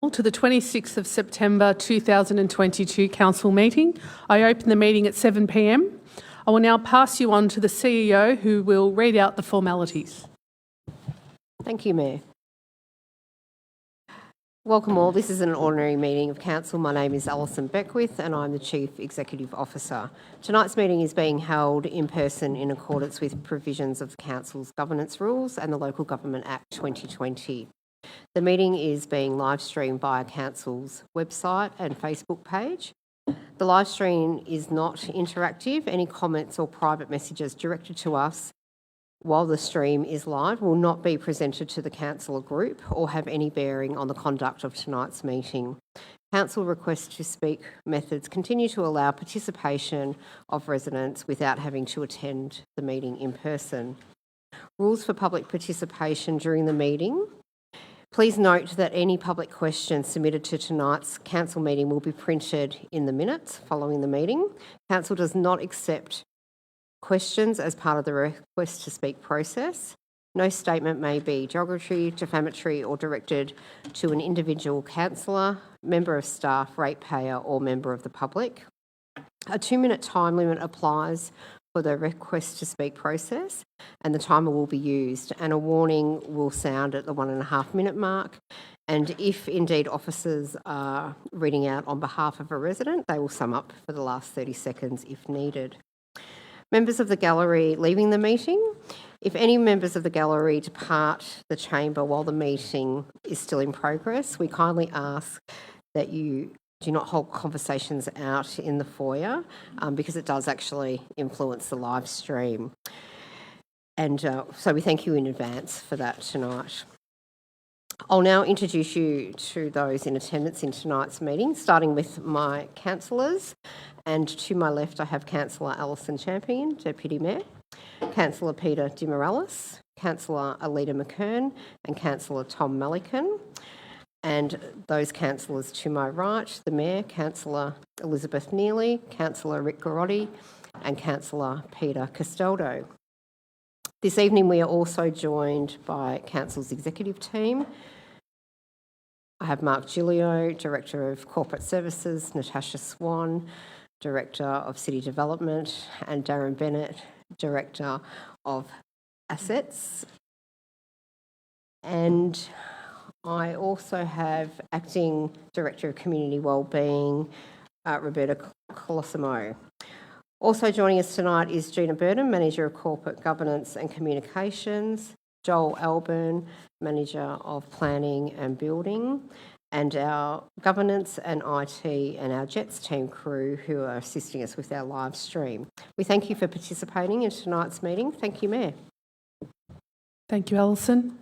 To the 26th of September 2022 Council meeting. I open the meeting at 7 p.m. I will now pass you on to the CEO who will read out the formalities. Thank you, Mayor. Welcome all. This is an ordinary meeting of Council. My name is Alison Beckwith and I'm the Chief Executive Officer. Tonight's meeting is being held in person in accordance with provisions of the Council's governance rules and the Local Government Act 2020. The meeting is being live streamed via Council's website and Facebook page. The live stream is not interactive. Any comments or private messages directed to us while the stream is live will not be presented to the Council or group or have any bearing on the conduct of tonight's meeting. Council request to speak methods continue to allow participation of residents without having to attend the meeting in person. Rules for public participation during the meeting. Please note that any public questions submitted to tonight's Council meeting will be printed in the minutes following the meeting. Council does not accept questions as part of the request to speak process. No statement may be derogatory, defamatory or directed to an individual councillor, member of staff, ratepayer or member of the public. A 2-minute time limit applies for the request to speak process and the timer will be used and a warning will sound at the 1.5 minute mark, and if indeed officers are reading out on behalf of a resident, they will sum up for the last 30 seconds if needed. Members of the gallery leaving the meeting. If any members of the gallery depart the chamber while the meeting is still in progress, we kindly ask that you do not hold conversations out in the foyer because it does actually influence the live stream. And so we thank you in advance for that tonight. I'll now introduce you to those in attendance in tonight's meeting, starting with my councillors. And to my left, I have Councillor Alison Champion, Deputy Mayor, Councillor Peter De Morales, Councillor Alida McKern and Councillor Tom Malikan. And those councillors to my right, the Mayor, Councillor Elizabeth Neely, Councillor Rick Garotti and Councillor Peter Castaldo. This evening we are also joined by Council's executive team. I have Mark Giglio, Director of Corporate Services, Natasha Swan, Director of City Development, and Darren Bennett, Director of Assets. And I also have Acting Director of Community Wellbeing, Roberta Colosimo. Also joining us tonight is Gina Burnham, Manager of Corporate Governance and Communications, Joel Alburn, Manager of Planning and Building, and our Governance and IT and our Jets team crew who are assisting us with our live stream. We thank you for participating in tonight's meeting. Thank you, Mayor. Thank you, Alison.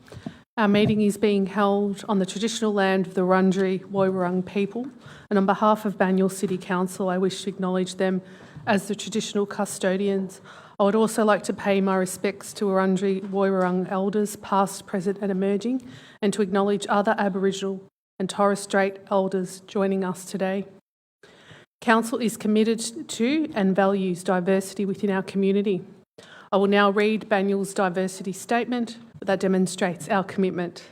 Our meeting is being held on the traditional land of the Wurundjeri Woiwurrung people, and on behalf of Banyule City Council, I wish to acknowledge them as the traditional custodians. I would also like to pay my respects to Wurundjeri Woiwurrung elders, past, present and emerging, and to acknowledge other Aboriginal and Torres Strait elders joining us today. Council is committed to and values diversity within our community. I will now read Banyule's diversity statement that demonstrates our commitment.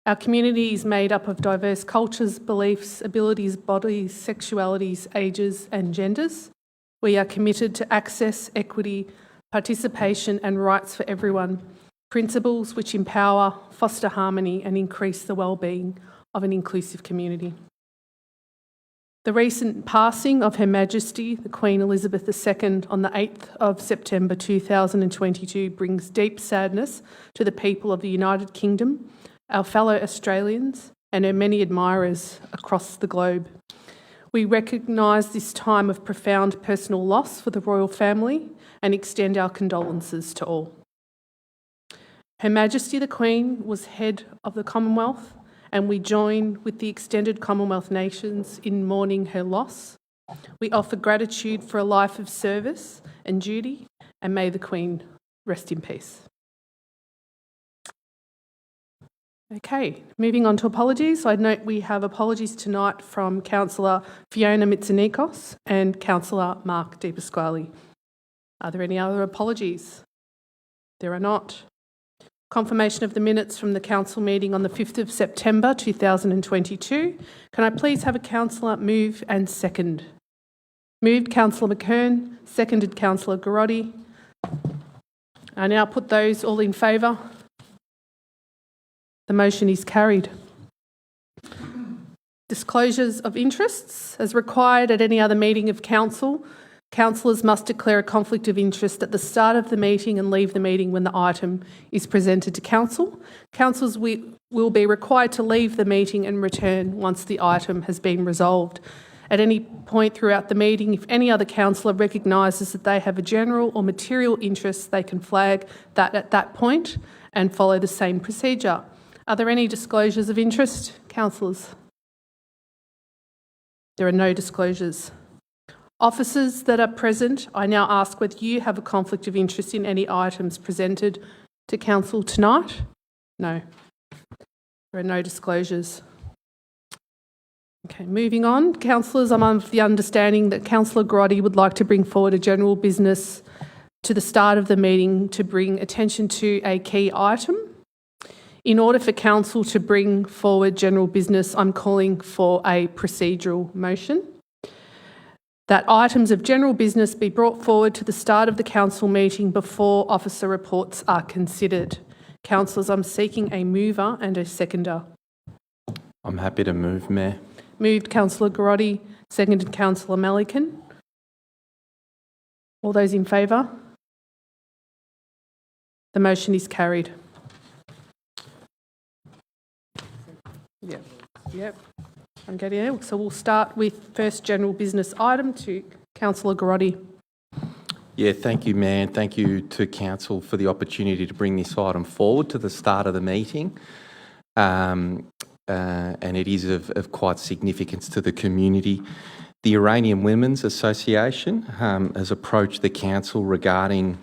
Our community is made up of diverse cultures, beliefs, abilities, bodies, sexualities, ages and genders. We are committed to access, equity, participation and rights for everyone, principles which empower, foster harmony and increase the well-being of an inclusive community. The recent passing of Her Majesty, the Queen Elizabeth II, on the 8th of September 2022 brings deep sadness to the people of the United Kingdom, our fellow Australians and her many admirers across the globe. We recognise this time of profound personal loss for the royal family and extend our condolences to all. Her Majesty the Queen was head of the Commonwealth, and we join with the extended Commonwealth nations in mourning her loss. We offer gratitude for a life of service and duty, and may the Queen rest in peace. Okay, moving on to apologies. I note we have apologies tonight from Councillor Fiona Mitsonikos and Councillor Mark De Pasquale. Are there any other apologies? There are not. Confirmation of the minutes from the council meeting on the 5th of September 2022. Can I please have a councillor move and second? Moved Councillor McKern, seconded Councillor Garotti. I now put those all in favour. The motion is carried. Disclosures of interests. As required at any other meeting of council, councillors must declare a conflict of interest at the start of the meeting and leave the meeting when the item is presented to council. Councillors will be required to leave the meeting and return once the item has been resolved. At any point throughout the meeting, if any other councillor recognises that they have a general or material interest, they can flag that at that point and follow the same procedure. Are there any disclosures of interest, councillors? There are no disclosures. Officers that are present, I now ask whether you have a conflict of interest in any items presented to council tonight? No. There are no disclosures. Okay, moving on. Councillors, I'm of the understanding that Councillor Garotti would like to bring forward a general business to the start of the meeting to bring attention to a key item. In order for council to bring forward general business, I'm calling for a procedural motion. That items of general business be brought forward to the start of the council meeting before officer reports are considered. Councillors, I'm seeking a mover and a seconder. I'm happy to move, Mayor. Moved Councillor Garotti, seconded Councillor Melican. All those in favour? The motion is carried. Yep. I'm getting it. So we'll start with first general business item to Councillor Garotti. Yeah, thank you, Mayor, and thank you to Council for the opportunity to bring this item forward to the start of the meeting. And it is of quite significance to the community. The Iranian Women's Association has approached the Council regarding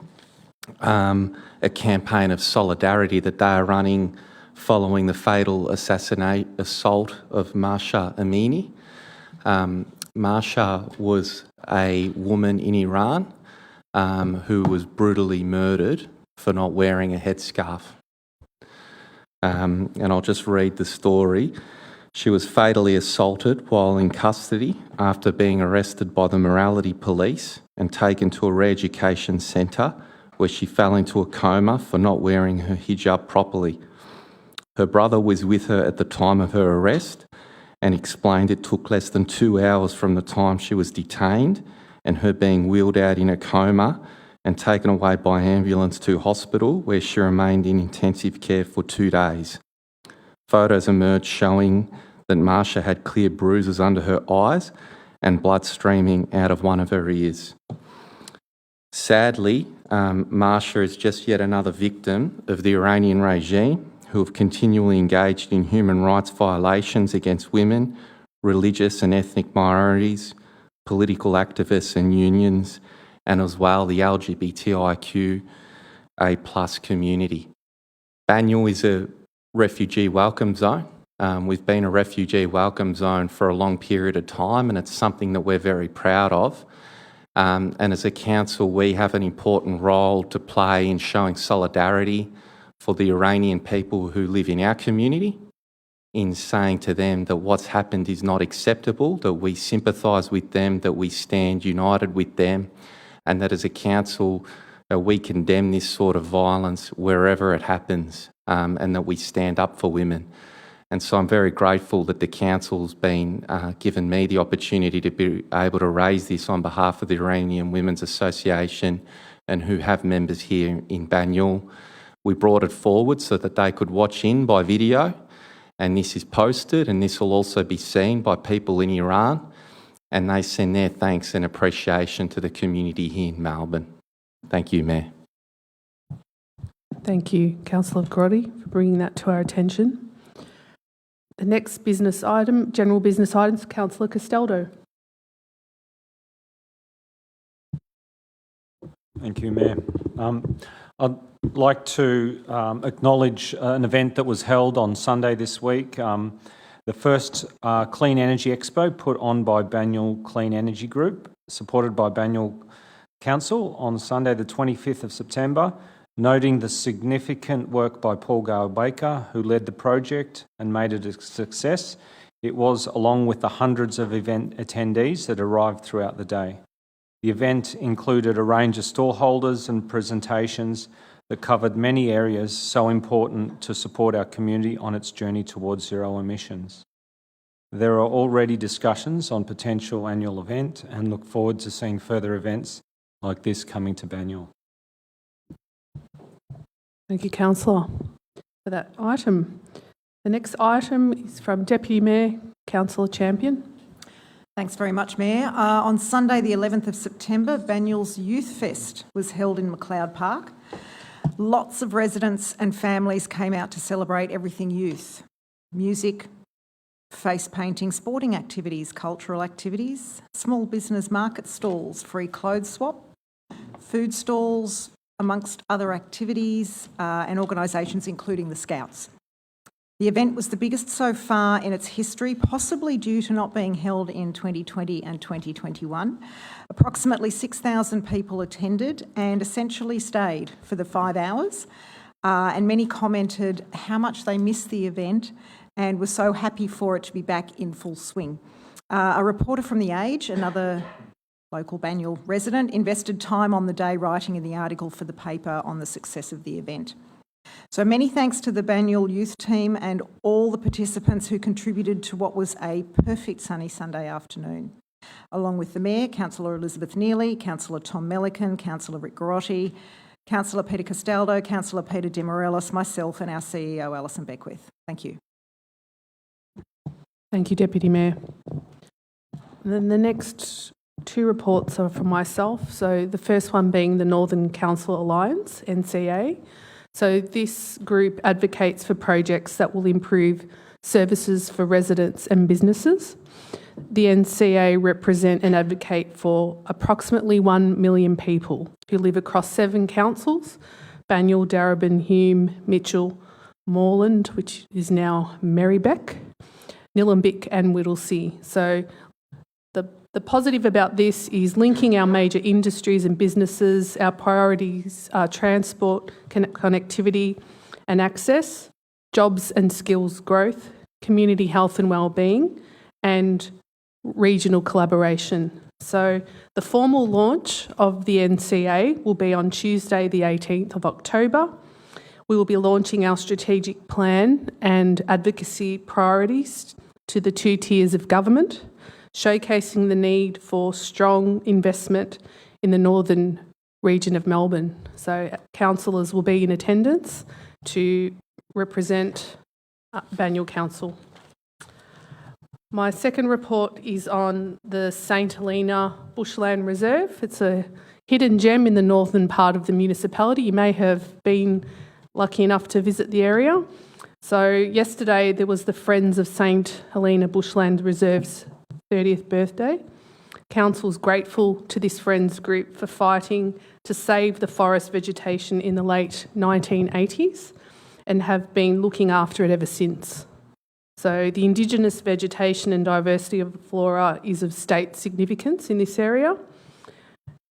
a campaign of solidarity that they are running following the fatal assault of Mahsa Amini. Mahsa was a woman in Iran who was brutally murdered for not wearing a headscarf. And I'll just read the story. She was fatally assaulted while in custody after being arrested by the morality police and taken to a re-education centre where she fell into a coma for not wearing her hijab properly. Her brother was with her at the time of her arrest and explained it took less than 2 hours from the time she was detained and her being wheeled out in a coma and taken away by ambulance to hospital, where she remained in intensive care for 2 days. Photos emerged showing that Mahsa had clear bruises under her eyes and blood streaming out of one of her ears. Sadly, Mahsa is just yet another victim of the Iranian regime, who have continually engaged in human rights violations against women, religious and ethnic minorities, political activists and unions, and as well the LGBTIQA+ community. Banyule is a refugee welcome zone. We've been a refugee welcome zone for a long period of time, and it's something that we're very proud of. And as a council, we have an important role to play in showing solidarity for the Iranian people who live in our community, in saying to them that what's happened is not acceptable, that we sympathise with them, that we stand united with them, and that as a council we condemn this sort of violence wherever it happens, and that we stand up for women. And so I'm very grateful that the council's been given me the opportunity to be able to raise this on behalf of the Iranian Women's Association and who have members here in Banyule. We brought it forward so that they could watch in by video, and this is posted, and this will also be seen by people in Iran, and they send their thanks and appreciation to the community here in Melbourne. Thank you, Mayor. Thank you, Councillor Garotti, for bringing that to our attention. The next business item, general business items, Councillor Castaldo. Thank you, Mayor. I'd like to acknowledge an event that was held on Sunday this week. The first Clean Energy Expo put on by Banyule Clean Energy Group, supported by Banyule Council on Sunday the 25th of September. Noting the significant work by Paul Gale-Baker, who led the project and made it a success, it was along with the hundreds of event attendees that arrived throughout the day. The event included a range of stallholders and presentations that covered many areas so important to support our community on its journey towards zero emissions. There are already discussions on potential annual event and look forward to seeing further events like this coming to Banyule. Thank you, Councillor, for that item. The next item is from Deputy Mayor, Councillor Champion. Thanks very much, Mayor. On Sunday, the 11th of September, Banyule's Youth Fest was held in McLeod Park. Lots of residents and families came out to celebrate everything youth. Music, face painting, sporting activities, cultural activities, small business market stalls, free clothes swap, food stalls, amongst other activities and organisations including the Scouts. The event was the biggest so far in its history, possibly due to not being held in 2020 and 2021. Approximately 6,000 people attended and essentially stayed for the 5 hours, and many commented how much they missed the event and were so happy for it to be back in full swing. A reporter from The Age, another local Banyule resident, invested time on the day writing in the article for the paper on the success of the event. So many thanks to the Banyule youth team and all the participants who contributed to what was a perfect sunny Sunday afternoon. Along with the Mayor, Councillor Elizabeth Neely, Councillor Tom Melican, Councillor Rick Garotti, Councillor Peter Castaldo, Councillor Peter De Morelos, myself and our CEO Alison Beckwith. Thank you. Thank you, Deputy Mayor. And then the next two reports are from myself. So the first one being the Northern Council Alliance, NCA. So this group advocates for projects that will improve services for residents and businesses. The NCA represent and advocate for approximately 1 million people who live across 7 councils: Banyule, Darebin, Hume, Mitchell, Moreland, which is now Merribeck, Nillumbik and Whittlesea. So the positive about this is linking our major industries and businesses. Our priorities are transport, connectivity and access, jobs and skills growth, community health and wellbeing, and regional collaboration. So the formal launch of the NCA will be on Tuesday, the 18th of October. We will be launching our strategic plan and advocacy priorities to the 2 tiers of government, showcasing the need for strong investment in the northern region of Melbourne. So councillors will be in attendance to represent Banyule Council. My second report is on the St Helena Bushland Reserve. It's a hidden gem in the northern part of the municipality. You may have been lucky enough to visit the area. So yesterday there was the Friends of St Helena Bushland Reserve's 30th birthday. Council's grateful to this Friends group for fighting to save the forest vegetation in the late 1980s and have been looking after it ever since. So the Indigenous vegetation and diversity of flora is of state significance in this area.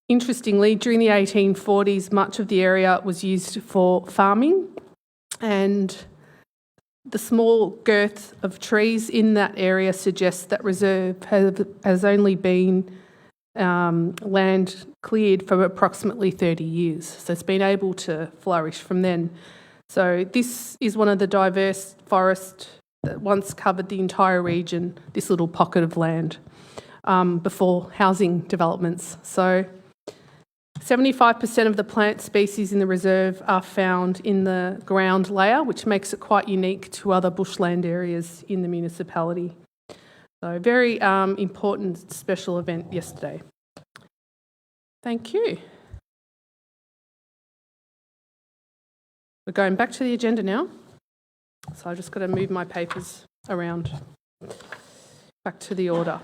Interestingly, during the 1840s, much of the area was used for farming, and the small girth of trees in that area suggests that reserve has only been land cleared for approximately 30 years. So it's been able to flourish from then. So this is one of the diverse forests that once covered the entire region, this little pocket of land, before housing developments. So 75% of the plant species in the reserve are found in the ground layer, which makes it quite unique to other bushland areas in the municipality. So very important special event yesterday. Thank you. We're going back to the agenda now. So I've just got to move my papers around. Back to the order.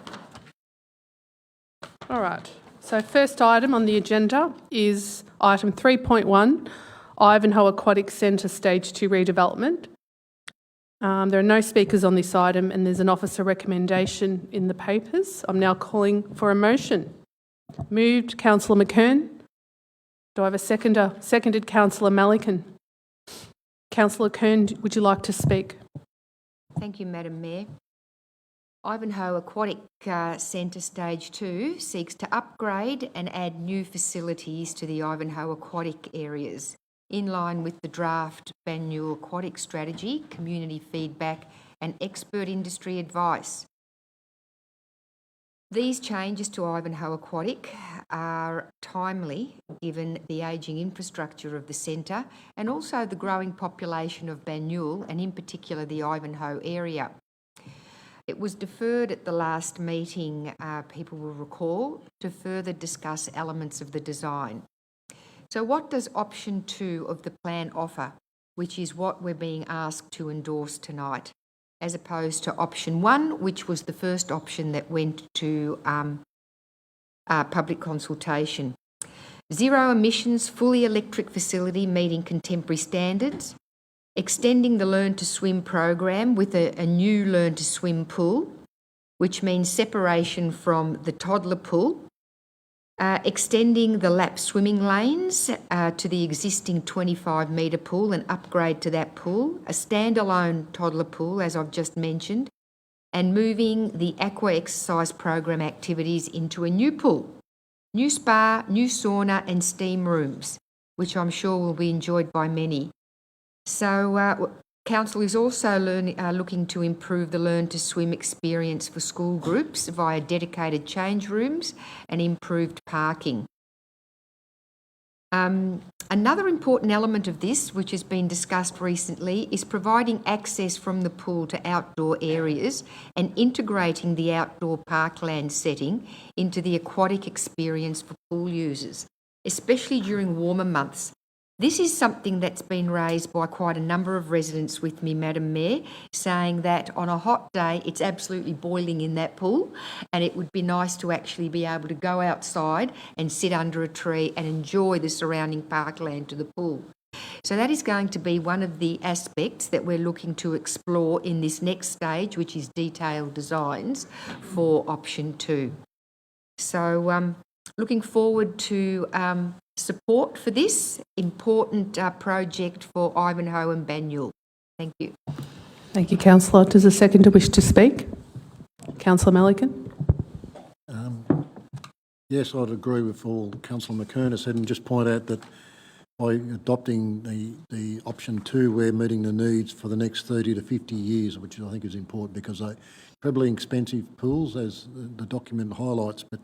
All right. So first item on the agenda is item 3.1, Ivanhoe Aquatic Centre Stage 2 redevelopment. There are no speakers on this item and there's an officer recommendation in the papers. I'm now calling for a motion. Moved, Councillor McKern. Do I have a seconder? Seconded, Councillor Malikan. Councillor Kern, would you like to speak? Thank you, Madam Mayor. Ivanhoe Aquatic Centre Stage 2 seeks to upgrade and add new facilities to the Ivanhoe aquatic areas, in line with the draft Banyule Aquatic Strategy, community feedback and expert industry advice. These changes to Ivanhoe Aquatic are timely given the ageing infrastructure of the centre and also the growing population of Banyule and in particular the Ivanhoe area. It was deferred at the last meeting, people will recall, to further discuss elements of the design. So what does option 2 of the plan offer, which is what we're being asked to endorse tonight, as opposed to option 1, which was the first option that went to public consultation? Zero emissions, fully electric facility meeting contemporary standards, extending the Learn to Swim program with a new Learn to Swim pool, which means separation from the toddler pool, extending the lap swimming lanes to the existing 25-metre pool and upgrade to that pool, a standalone toddler pool, as I've just mentioned, and moving the aqua exercise program activities into a new pool, new spa, new sauna and steam rooms, which I'm sure will be enjoyed by many. So Council is also looking to improve the Learn to Swim experience for school groups via dedicated change rooms and improved parking. Another important element of this, which has been discussed recently, is providing access from the pool to outdoor areas and integrating the outdoor parkland setting into the aquatic experience for pool users, especially during warmer months. This is something that's been raised by quite a number of residents with me, Madam Mayor, saying that on a hot day it's absolutely boiling in that pool and it would be nice to actually be able to go outside and sit under a tree and enjoy the surrounding parkland to the pool. So that is going to be one of the aspects that we're looking to explore in this next stage, which is detailed designs for option 2. So looking forward to support for this important project for Ivanhoe and Banyule. Thank you. Thank you, Councillor. Does a seconder wish to speak? Councillor Malikan. Yes, I'd agree with all Councillor McKern has said and just point out that by adopting the option 2, we're meeting the needs for the next 30 to 50 years, which I think is important because they're incredibly expensive pools, as the document highlights, but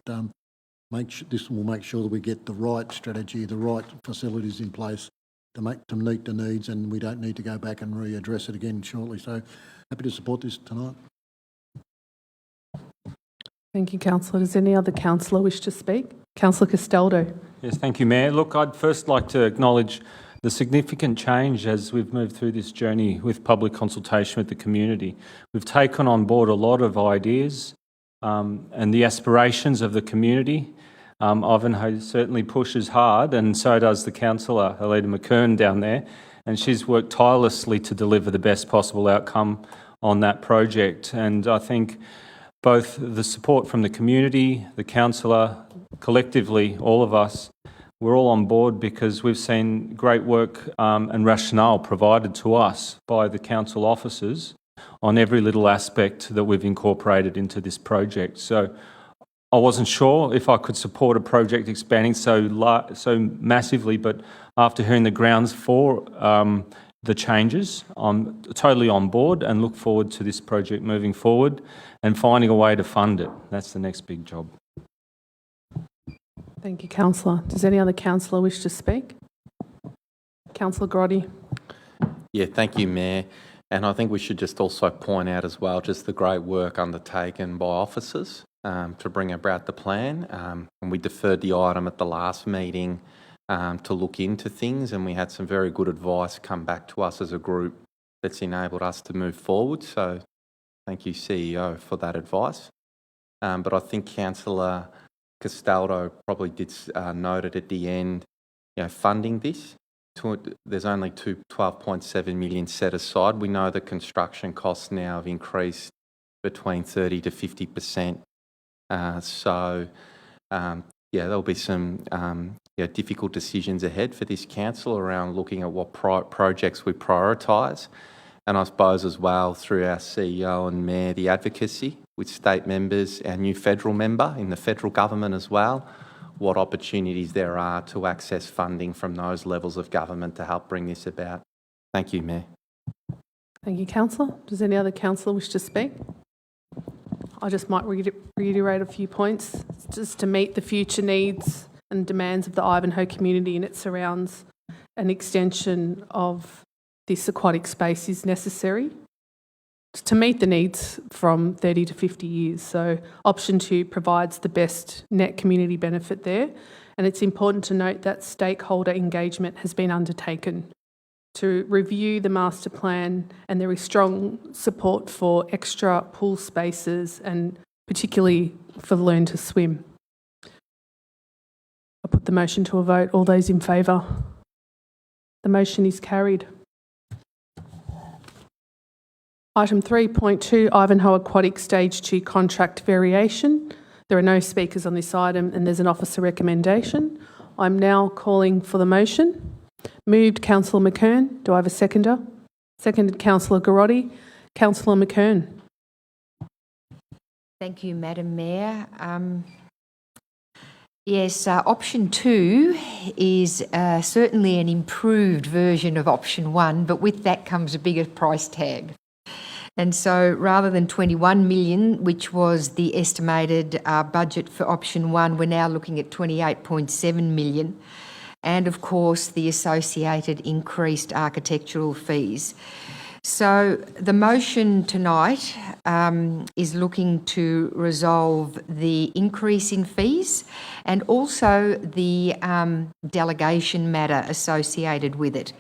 this will make sure that we get the right strategy, the right facilities in place to meet the needs, and we don't need to go back and readdress it again shortly. So happy to support this tonight. Thank you, Councillor. Does any other councillor wish to speak? Councillor Castaldo. Yes, thank you, Mayor. Look, I'd first like to acknowledge the significant change as we've moved through this journey with public consultation with the community. We've taken on board a lot of ideas and the aspirations of the community. Ivanhoe certainly pushes hard, and so does the councillor, Alida McKern, down there, and she's worked tirelessly to deliver the best possible outcome on that project. And I think both the support from the community, the councillor, collectively, all of us, we're all on board because we've seen great work and rationale provided to us by the council officers on every little aspect that we've incorporated into this project. So I wasn't sure if I could support a project expanding so massively, but after hearing the grounds for the changes, I'm totally on board and look forward to this project moving forward and finding a way to fund it. That's the next big job. Thank you, Councillor. Does any other councillor wish to speak? Councillor Grotty. Yeah, thank you, Mayor. And I think we should just also point out as well just the great work undertaken by officers to bring about the plan. And we deferred the item at the last meeting to look into things, and we had some very good advice come back to us as a group that's enabled us to move forward. So thank you, CEO, for that advice. But I think Councillor Castaldo probably did note it at the end, funding this. There's only 12.7 million set aside. We know the construction costs now have increased between 30 to 50%. So there'll be some difficult decisions ahead for this council around looking at what projects we prioritise. And I suppose as well through our CEO and Mayor, the advocacy with state members, our new federal member in the federal government as well, what opportunities there are to access funding from those levels of government to help bring this about. Thank you, Mayor. Thank you, councillor. Does any other councillor wish to speak? I just might reiterate a few points just to meet the future needs and demands of the Ivanhoe community and its surrounds. An extension of this aquatic space is necessary to meet the needs from 30 to 50 years. So option 2 provides the best net community benefit there. And it's important to note that stakeholder engagement has been undertaken to review the master plan, and there is strong support for extra pool spaces and particularly for Learn to Swim. I'll put the motion to a vote. All those in favour? The motion is carried. Item 3.2, Ivanhoe Aquatic Stage 2 contract variation. There are no speakers on this item and there's an officer recommendation. I'm now calling for the motion. Moved Councillor McKern. Do I have a seconder? Seconded Councillor Garotti. Councillor McKern. Thank you, Madam Mayor. Yes, option 2 is certainly an improved version of option 1, but with that comes a bigger price tag. And so rather than 21 million, which was the estimated budget for option 1, we're now looking at 28.7 million. And of course, the associated increased architectural fees. So the motion tonight is looking to resolve the increase in fees and also the delegation matter associated with it.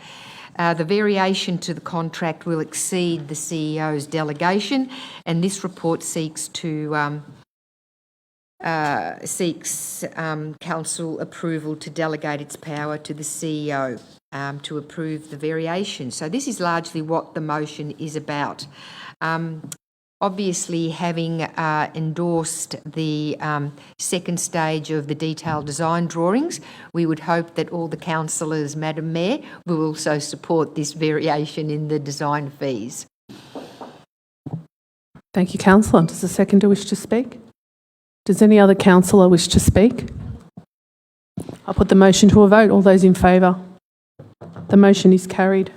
The variation to the contract will exceed the CEO's delegation, and this report seeks council approval to delegate its power to the CEO to approve the variation. So this is largely what the motion is about. Obviously, having endorsed the second stage of the detailed design drawings, we would hope that all the councillors, Madam Mayor, will also support this variation in the design fees. Thank you, councillor. Does the seconder wish to speak? Does any other councillor wish to speak? I'll put the motion to a vote. All those in favour? The motion is carried.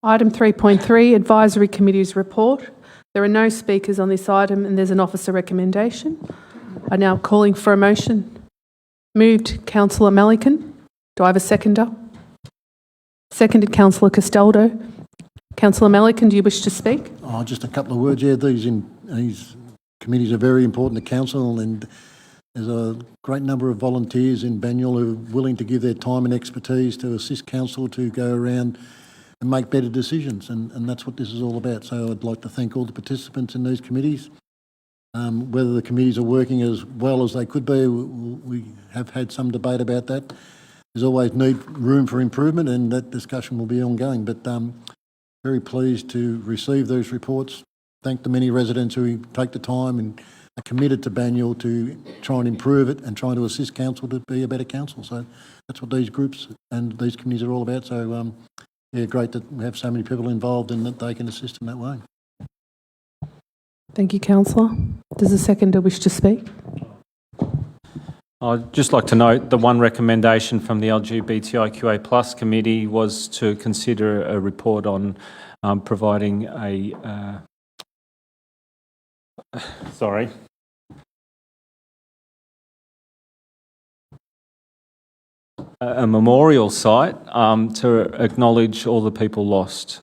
Item 3.3, Advisory Committee's report. There are no speakers on this item and there's an officer recommendation. I'm now calling for a motion. Moved Councillor Melican. Do I have a seconder? Seconded Councillor Castaldo. Councillor Melican, do you wish to speak? Oh, just a couple of words. Yeah, these committees are very important to council, and there's a great number of volunteers in Banyule who are willing to give their time and expertise to assist council to go around and make better decisions, and that's what this is all about. So I'd like to thank all the participants in these committees. Whether the committees are working as well as they could be, we have had some debate about that. There's always room for improvement, and that discussion will be ongoing. But very pleased to receive those reports. Thank the many residents who take the time and are committed to Banyule to try and improve it and trying to assist council to be a better council. So that's what these groups and these committees are all about. So yeah, great that we have so many people involved and that they can assist in that way. Thank you, councillor. Does the seconder wish to speak? I'd just like to note the one recommendation from the LGBTIQA+ committee was to consider a report on providing a memorial site to acknowledge all the people lost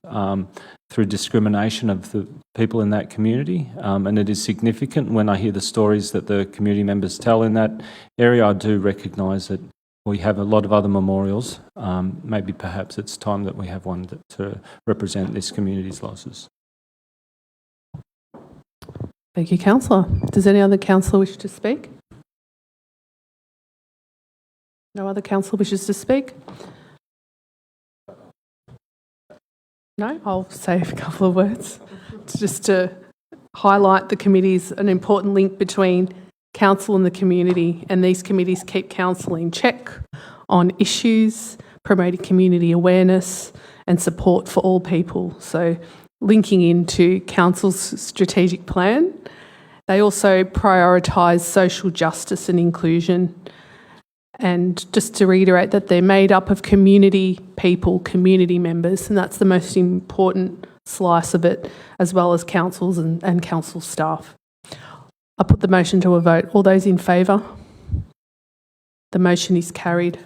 through discrimination of the people in that community. And it is significant when I hear the stories that the community members tell in that area. I do recognise that we have a lot of other memorials. Maybe perhaps it's time that we have one to represent this community's losses. Thank you, councillor. Does any other councillor wish to speak? No other councillor wishes to speak? No? I'll say a couple of words just to highlight the committee's an important link between council and the community, and these committees keep council in check on issues, promoting community awareness and support for all people. So linking into council's strategic plan. They also prioritise social justice and inclusion. And just to reiterate that they're made up of community people, community members, and that's the most important slice of it, as well as councils and council staff. I put the motion to a vote. All those in favour? The motion is carried.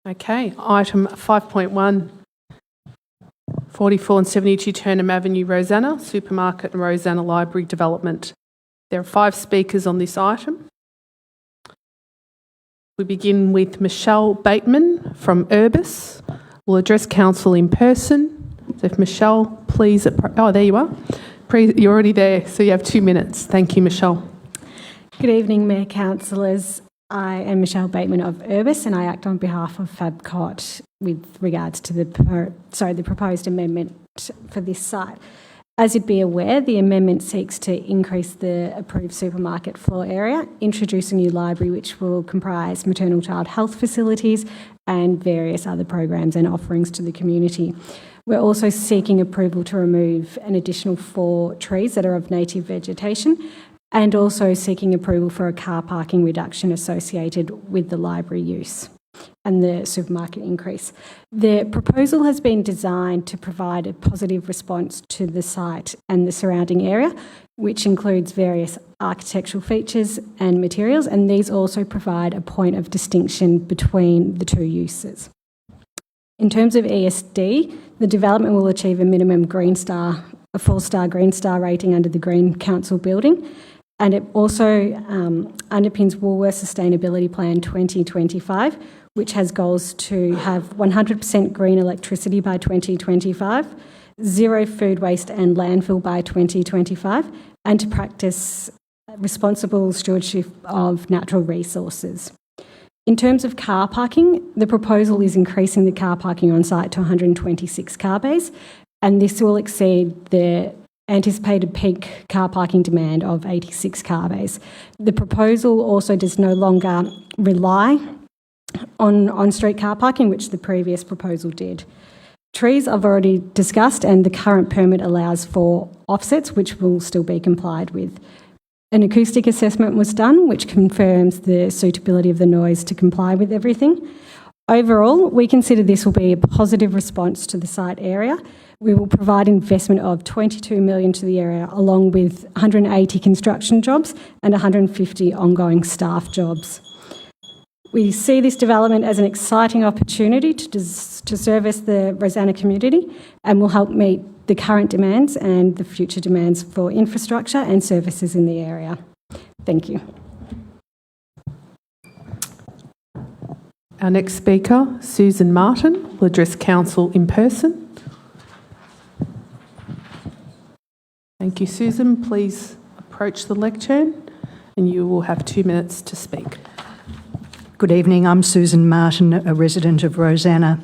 Okay, item 5.1, 44 and 72 Turnham Avenue, Rosanna, Supermarket and Rosanna Library Development. There are 5 speakers on this item. We begin with Michelle Bateman from Urbis. We'll address council in person. So if Michelle, please... Oh, there you are. You're already there, so you have 2 minutes. Thank you, Michelle. Good evening, Mayor, councillors. I am Michelle Bateman of Urbis, and I act on behalf of FabCot with regards to the proposed amendment for this site. As you'd be aware, the amendment seeks to increase the approved supermarket floor area, introduce a new library which will comprise maternal child health facilities and various other programs and offerings to the community. We're also seeking approval to remove an additional 4 trees that are of native vegetation, and also seeking approval for a car parking reduction associated with the library use and the supermarket increase. The proposal has been designed to provide a positive response to the site and the surrounding area, which includes various architectural features and materials, and these also provide a point of distinction between the 2 uses. In terms of ESD, the development will achieve a minimum Green Star, a 4-star Green Star rating under the Green Council building, and it also underpins Woolworths Sustainability Plan 2025, which has goals to have 100% green electricity by 2025, zero food waste and landfill by 2025, and to practice responsible stewardship of natural resources. In terms of car parking, the proposal is increasing the car parking on site to 126 car bays, and this will exceed the anticipated peak car parking demand of 86 car bays. The proposal also does no longer rely on on-street car parking, which the previous proposal did. Trees I've already discussed, and the current permit allows for offsets, which will still be complied with. An acoustic assessment was done, which confirms the suitability of the noise to comply with everything. Overall, we consider this will be a positive response to the site area. We will provide investment of $22 million to the area, along with 180 construction jobs and 150 ongoing staff jobs. We see this development as an exciting opportunity to service the Rosanna community, and will help meet the current demands and the future demands for infrastructure and services in the area. Thank you. Our next speaker, Susan Martin, will address council in person. Thank you, Susan. Please approach the lectern and you will have 2 minutes to speak. Good evening. I'm Susan Martin, a resident of Rosanna.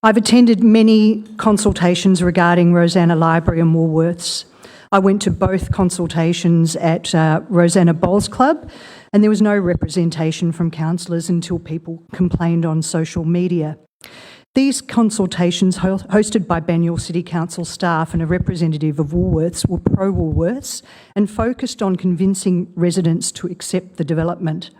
I've attended many consultations regarding Rosanna Library and Woolworths. I went to both consultations at Rosanna Bowls Club, and there was no representation from councillors until people complained on social media. These consultations, hosted by Banyule City Council staff and a representative of Woolworths, were pro-Woolworths and focused on convincing residents to accept the development.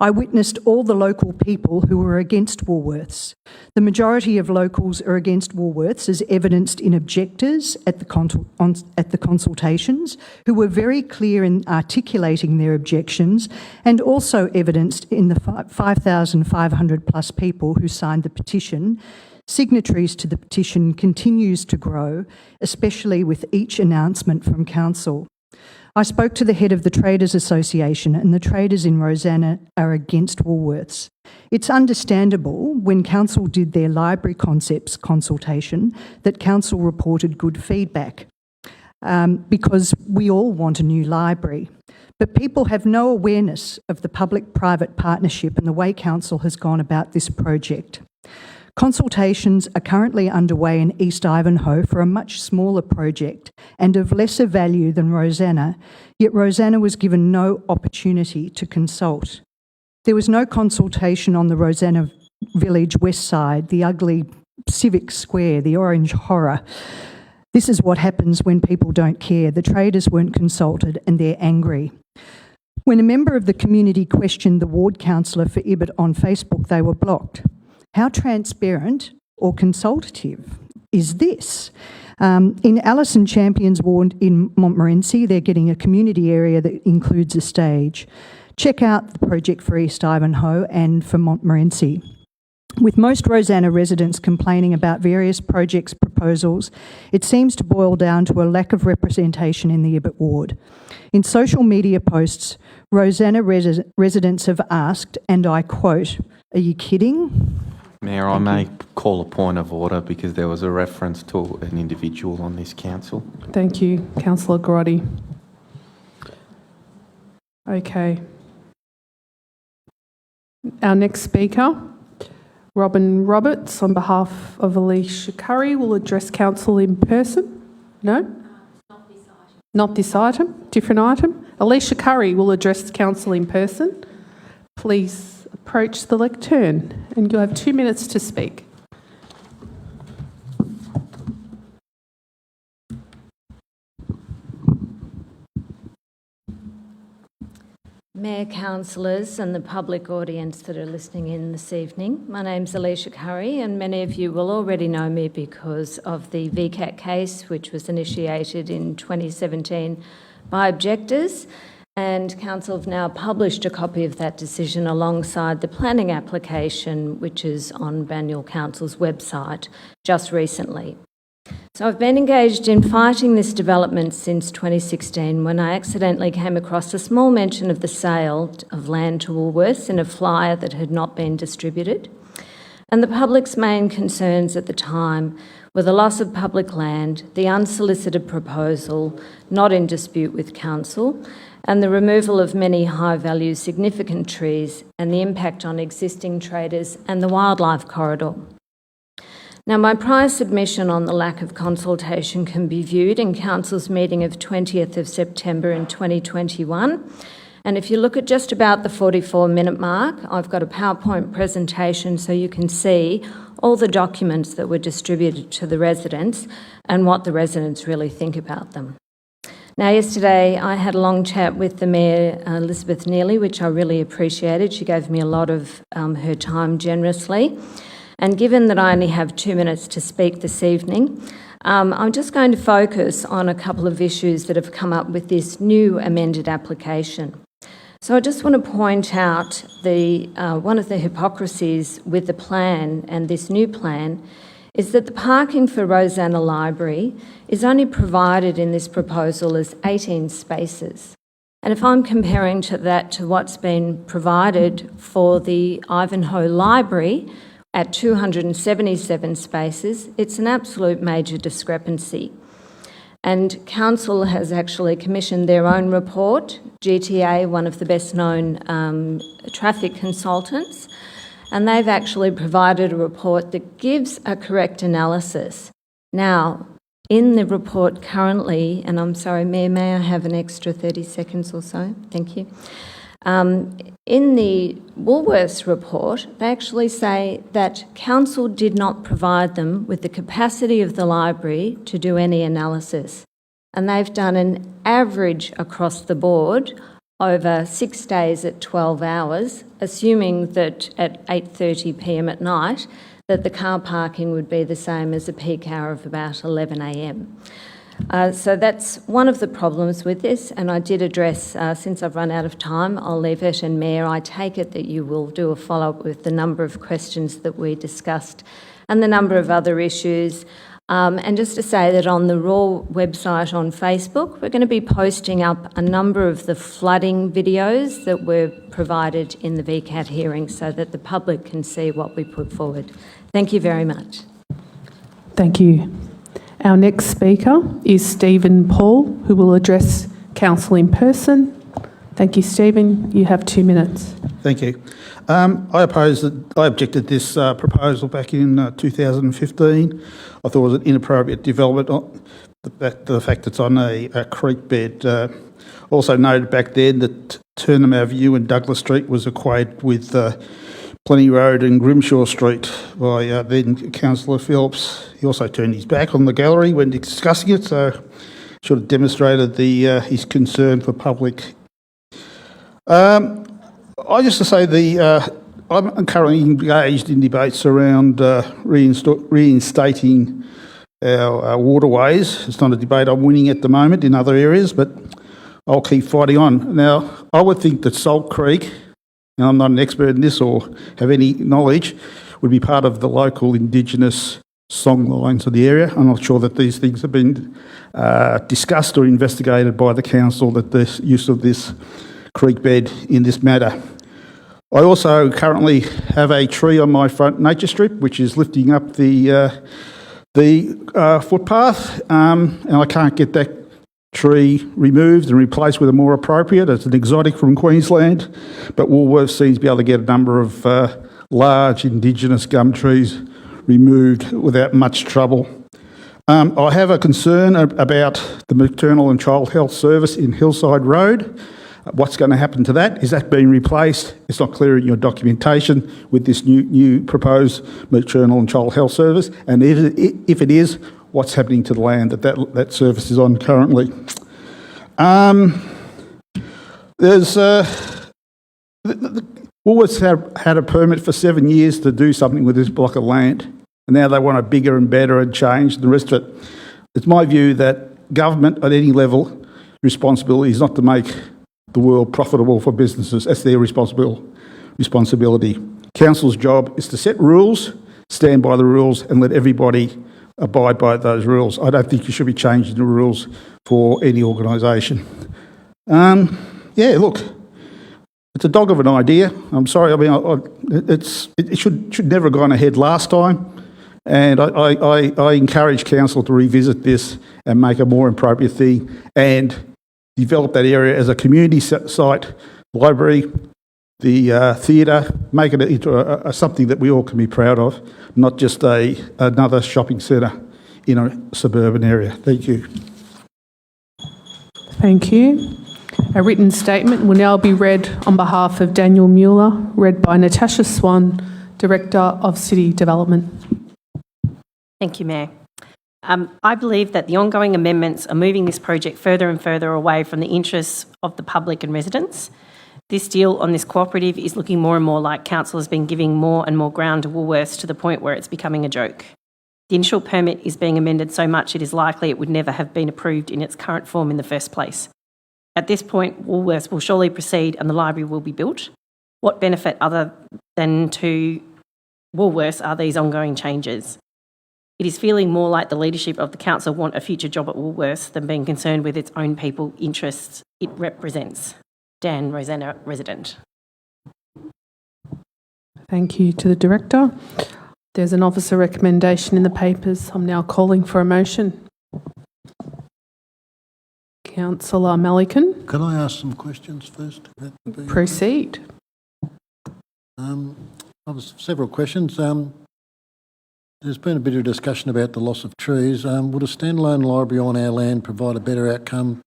I witnessed all the local people who were against Woolworths. The majority of locals are against Woolworths, as evidenced in objectors at the consultations, who were very clear in articulating their objections, and also evidenced in the 5,500 plus people who signed the petition. Signatories to the petition continues to grow, especially with each announcement from council. I spoke to the head of the Traders Association, and the traders in Rosanna are against Woolworths. It's understandable when council did their library concepts consultation that council reported good feedback because we all want a new library. But people have no awareness of the public-private partnership and the way council has gone about this project. Consultations are currently underway in East Ivanhoe for a much smaller project and of lesser value than Rosanna, yet Rosanna was given no opportunity to consult. There was no consultation on the Rosanna Village west side, the ugly civic square, the orange horror. This is what happens when people don't care. The traders weren't consulted and they're angry. When a member of the community questioned the ward councillor for Ibbett on Facebook, they were blocked. How transparent or consultative is this? In Alison Champion's ward in Montmorency, they're getting a community area that includes a stage. Check out the project for East Ivanhoe and for Montmorency. With most Rosanna residents complaining about various projects proposals, it seems to boil down to a lack of representation in the Ibbett ward. In social media posts, Rosanna residents have asked, and I quote, "Are you kidding?" Mayor, I may call a point of order because there was a reference to an individual on this council. Thank you, Councillor Grotti. Okay. Our next speaker, Robin Roberts, on behalf of Alicia Curry, will address council in person. No? Not this item. Different item. Alicia Curry will address council in person. Please approach the lectern and you'll have 2 minutes to speak. Mayor, councillors and the public audience that are listening in this evening. My name's Alicia Curry and many of you will already know me because of the VCAT case which was initiated in 2017 by objectors, and council have now published a copy of that decision alongside the planning application which is on Banyule Council's website just recently. So I've been engaged in fighting this development since 2016 when I accidentally came across a small mention of the sale of land to Woolworths in a flyer that had not been distributed. And the public's main concerns at the time were the loss of public land, the unsolicited proposal not in dispute with council, and the removal of many high-value significant trees and the impact on existing traders and the wildlife corridor. Now, my prior submission on the lack of consultation can be viewed in Council's meeting of 20th of September in 2021. And if you look at just about the 44-minute mark, I've got a PowerPoint presentation so you can see all the documents that were distributed to the residents and what the residents really think about them. Now, yesterday I had a long chat with the Mayor, Elizabeth Neely, which I really appreciated. She gave me a lot of her time generously. And given that I only have 2 minutes to speak this evening, I'm just going to focus on a couple of issues that have come up with this new amended application. So I just want to point out one of the hypocrisies with the plan and this new plan is that the parking for Rosanna Library is only provided in this proposal as 18 spaces. And if I'm comparing that to what's been provided for the Ivanhoe Library, at 277 spaces, it's an absolute major discrepancy. And council has actually commissioned their own report, GTA, one of the best known traffic consultants, and they've actually provided a report that gives a correct analysis. Now, in the report currently, and I'm sorry, Mayor, may I have an extra 30 seconds or so? Thank you. In the Woolworths report, they actually say that council did not provide them with the capacity of the library to do any analysis. And they've done an average across the board over 6 days at 12 hours, assuming that at 8:30 p.m. at night, that the car parking would be the same as a peak hour of about 11 a.m. So that's one of the problems with this, and I did address, since I've run out of time, I'll leave it, and Mayor, I take it that you will do a follow-up with the number of questions that we discussed and the number of other issues. And just to say that on the Raw website on Facebook, we're going to be posting up a number of the flooding videos that were provided in the VCAT hearing so that the public can see what we put forward. Thank you very much. Thank you. Our next speaker is Stephen Paul, who will address council in person. Thank you, Stephen. You have 2 minutes. Thank you. I objected to this proposal back in 2015. I thought it was an inappropriate development. The fact it's on a creek bed. Also noted back then that Turnham Avenue and Douglas Street was equated with Plenty Road and Grimshaw Street by then Councillor Phillips. He also turned his back on the gallery when discussing it, so should have demonstrated his concern for public. I just to say I'm currently engaged in debates around reinstating our waterways. It's not a debate I'm winning at the moment in other areas, but I'll keep fighting on. Now, I would think that Salt Creek, and I'm not an expert in this or have any knowledge, would be part of the local Indigenous songlines of the area. I'm not sure that these things have been discussed or investigated by the council, that the use of this creek bed in this matter. I also currently have a tree on my front nature strip, which is lifting up the footpath, and I can't get that tree removed and replaced with a more appropriate. It's an exotic from Queensland, but Woolworths seems to be able to get a number of large Indigenous gum trees removed without much trouble. I have a concern about the Maternal and Child Health Service in Hillside Road. What's going to happen to that? Is that being replaced? It's not clear in your documentation with this new proposed Maternal and Child Health Service. And if it is, what's happening to the land that service is on currently? Woolworths had a permit for 7 years to do something with this block of land, and now they want it bigger and better and change and the rest of it. It's my view that government at any level responsibility is not to make the world profitable for businesses. That's their responsibility. Council's job is to set rules, stand by the rules, and let everybody abide by those rules. I don't think you should be changing the rules for any organisation. Look, it's a dog of an idea. I'm sorry. I mean, it should never have gone ahead last time, and I encourage council to revisit this and make a more appropriate thing and develop that area as a community site, library, the theatre, make it into something that we all can be proud of, not just another shopping centre in a suburban area. Thank you. Thank you. A written statement will now be read on behalf of Daniel Mueller, read by Natasha Swan, Director of City Development. Thank you, Mayor. I believe that the ongoing amendments are moving this project further and further away from the interests of the public and residents. This deal on this cooperative is looking more and more like council has been giving more and more ground to Woolworths to the point where it's becoming a joke. The initial permit is being amended so much it is likely it would never have been approved in its current form in the first place. At this point, Woolworths will surely proceed and the library will be built. What benefit other than to Woolworths are these ongoing changes? It is feeling more like the leadership of the council want a future job at Woolworths than being concerned with its own people interests it represents. Dan, Rosanna, resident. Thank you to the Director. There's an officer recommendation in the papers. I'm now calling for a motion. Councillor Melican. Can I ask some questions first? Proceed. Several questions. There's been a bit of discussion about the loss of trees. Would a standalone library on our land provide a better outcome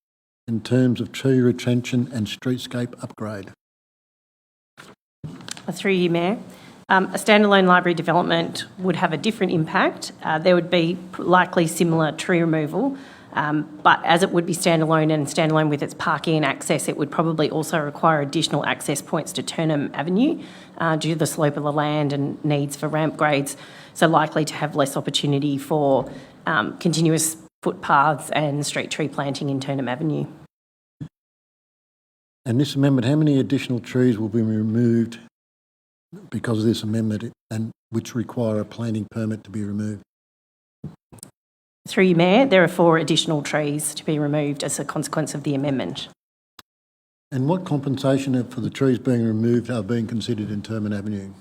in terms of tree retention and streetscape upgrade? Through you, Mayor. A standalone library development would have a different impact. There would be likely similar tree removal, but as it would be standalone and standalone with its parking and access, it would probably also require additional access points to Turnham Avenue due to the slope of the land and needs for ramp grades, so likely to have less opportunity for continuous footpaths and street tree planting in Turnham Avenue. And this amendment, how many additional trees will be removed because of this amendment and which require a planting permit to be removed? Through you, Mayor, there are 4 additional trees to be removed as a consequence of the amendment. And what compensation for the trees being removed are being considered in Turnham Avenue?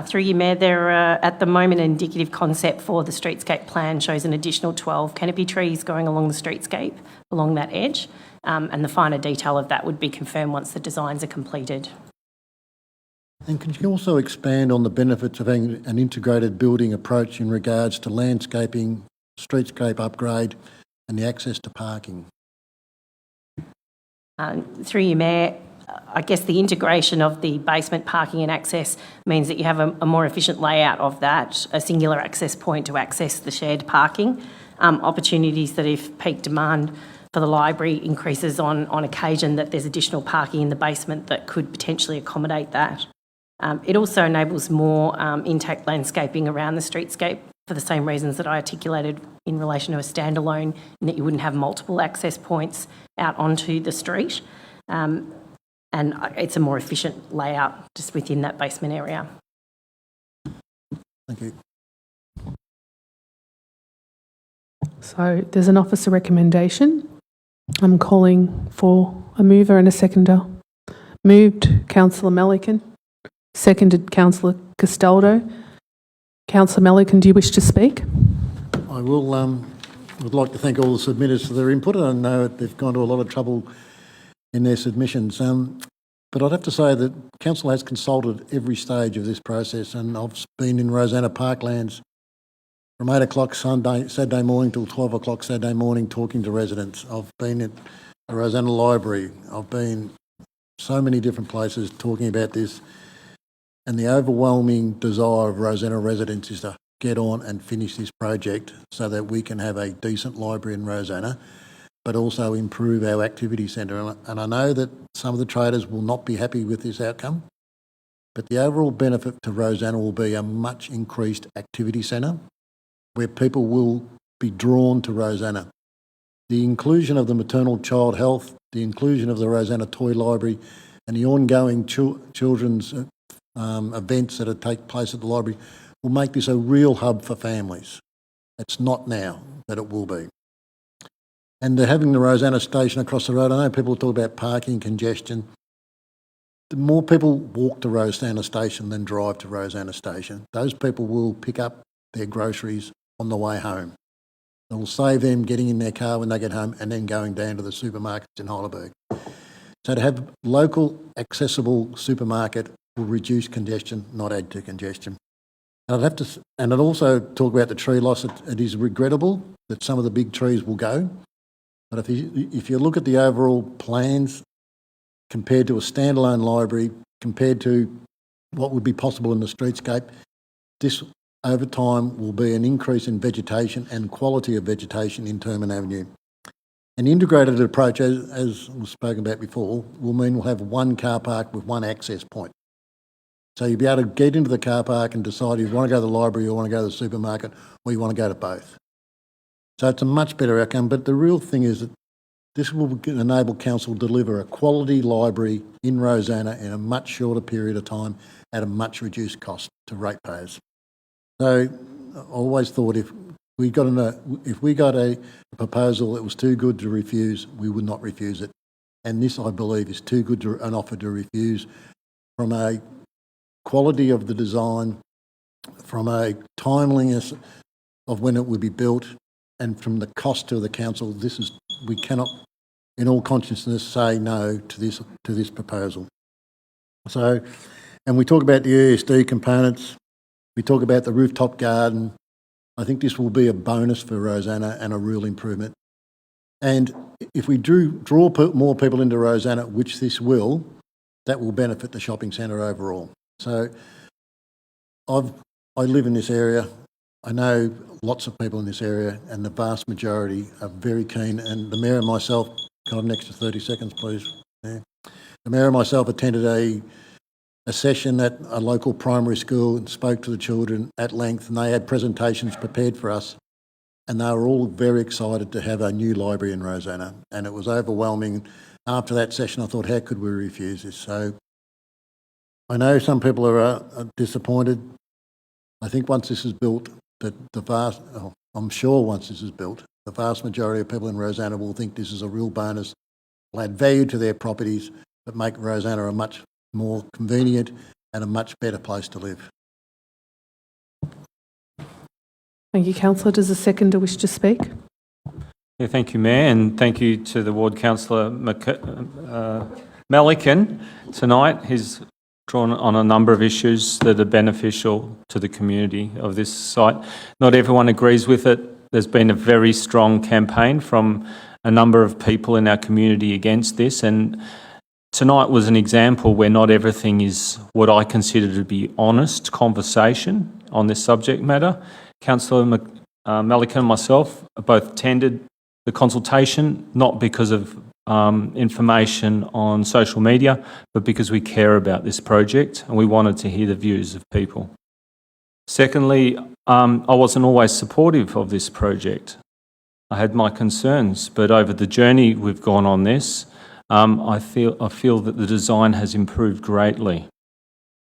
Through you, Mayor, there are at the moment an indicative concept for the streetscape plan shows an additional 12 canopy trees going along the streetscape along that edge. and the finer detail of that would be confirmed once the designs are completed. And could you also expand on the benefits of having an integrated building approach in regards to landscaping, streetscape upgrade and the access to parking? Through you, Mayor, I guess the integration of the basement parking and access means that you have a more efficient layout of that, a singular access point to access the shared parking, opportunities that if peak demand for the library increases on occasion, that there's additional parking in the basement that could potentially accommodate that. It also enables more intact landscaping around the streetscape for the same reasons that I articulated in relation to a standalone, in that you wouldn't have multiple access points out onto the street. And it's a more efficient layout just within that basement area. Thank you. So there's an officer recommendation. I'm calling for a mover and a seconder. Moved, Councillor Melican. Seconded, Councillor Castaldo. Councillor Melican, do you wish to speak? I would like to thank all the submitters for their input. I know that they've gone to a lot of trouble in their submissions. But I'd have to say that Council has consulted every stage of this process, and I've been in Rosanna Parklands from 8 o'clock Saturday morning till 12 o'clock Saturday morning talking to residents. I've been at the Rosanna Library. I've been so many different places talking about this, and the overwhelming desire of Rosanna residents is to get on and finish this project so that we can have a decent library in Rosanna, but also improve our activity centre. And I know that some of the traders will not be happy with this outcome, but the overall benefit to Rosanna will be a much increased activity centre where people will be drawn to Rosanna. The inclusion of the maternal child health, the inclusion of the Rosanna Toy Library and the ongoing children's events that take place at the library will make this a real hub for families. It's not now, but it will be. And having the Rosanna station across the road, I know people talk about parking, congestion. The more people walk to Rosanna station than drive to Rosanna station, those people will pick up their groceries on the way home. It will save them getting in their car when they get home and then going down to the supermarkets in Heidelberg. So to have local, accessible supermarket will reduce congestion, not add to congestion. And I'd also talk about the tree loss. It is regrettable that some of the big trees will go. But if you look at the overall plans compared to a standalone library, compared to what would be possible in the streetscape, this over time will be an increase in vegetation and quality of vegetation in Terman Avenue. An integrated approach, as was spoken about before, will mean we'll have one car park with one access point. So you'll be able to get into the car park and decide if you want to go to the library or want to go to the supermarket or you want to go to both. So it's a much better outcome, but the real thing is that this will enable Council to deliver a quality library in Rosanna in a much shorter period of time at a much reduced cost to ratepayers. So I always thought if we got a proposal that was too good to refuse, we would not refuse it. And this, I believe, is too good an offer to refuse from a quality of the design, from a timeliness of when it would be built, and from the cost to the council. We cannot, in all consciousness, say no to this proposal. So, and we talk about the ESD components. We talk about the rooftop garden. I think this will be a bonus for Rosanna and a real improvement. And if we draw more people into Rosanna, which this will, that will benefit the shopping centre overall. So I live in this area. I know lots of people in this area, and the vast majority are very keen. And the Mayor and myself, can I have an extra 30 seconds, please? Yeah. The Mayor and myself attended a session at a local primary school and spoke to the children at length, and they had presentations prepared for us, and they were all very excited to have a new library in Rosanna, and it was overwhelming. After that session, I thought, how could we refuse this? So I know some people are disappointed. I think once this is built, I'm sure once this is built, the vast majority of people in Rosanna will think this is a real bonus, will add value to their properties, but make Rosanna a much more convenient and a much better place to live. Thank you, Councillor. Does the seconder wish to speak? Yeah, thank you, Mayor, and thank you to the Ward Councillor Melican tonight. He's drawn on a number of issues that are beneficial to the community of this site. Not everyone agrees with it. There's been a very strong campaign from a number of people in our community against this, and tonight was an example where not everything is what I consider to be honest conversation on this subject matter. Councillor Melican and myself both attended the consultation, not because of information on social media, but because we care about this project and we wanted to hear the views of people. Secondly, I wasn't always supportive of this project. I had my concerns, but over the journey we've gone on this, I feel that the design has improved greatly.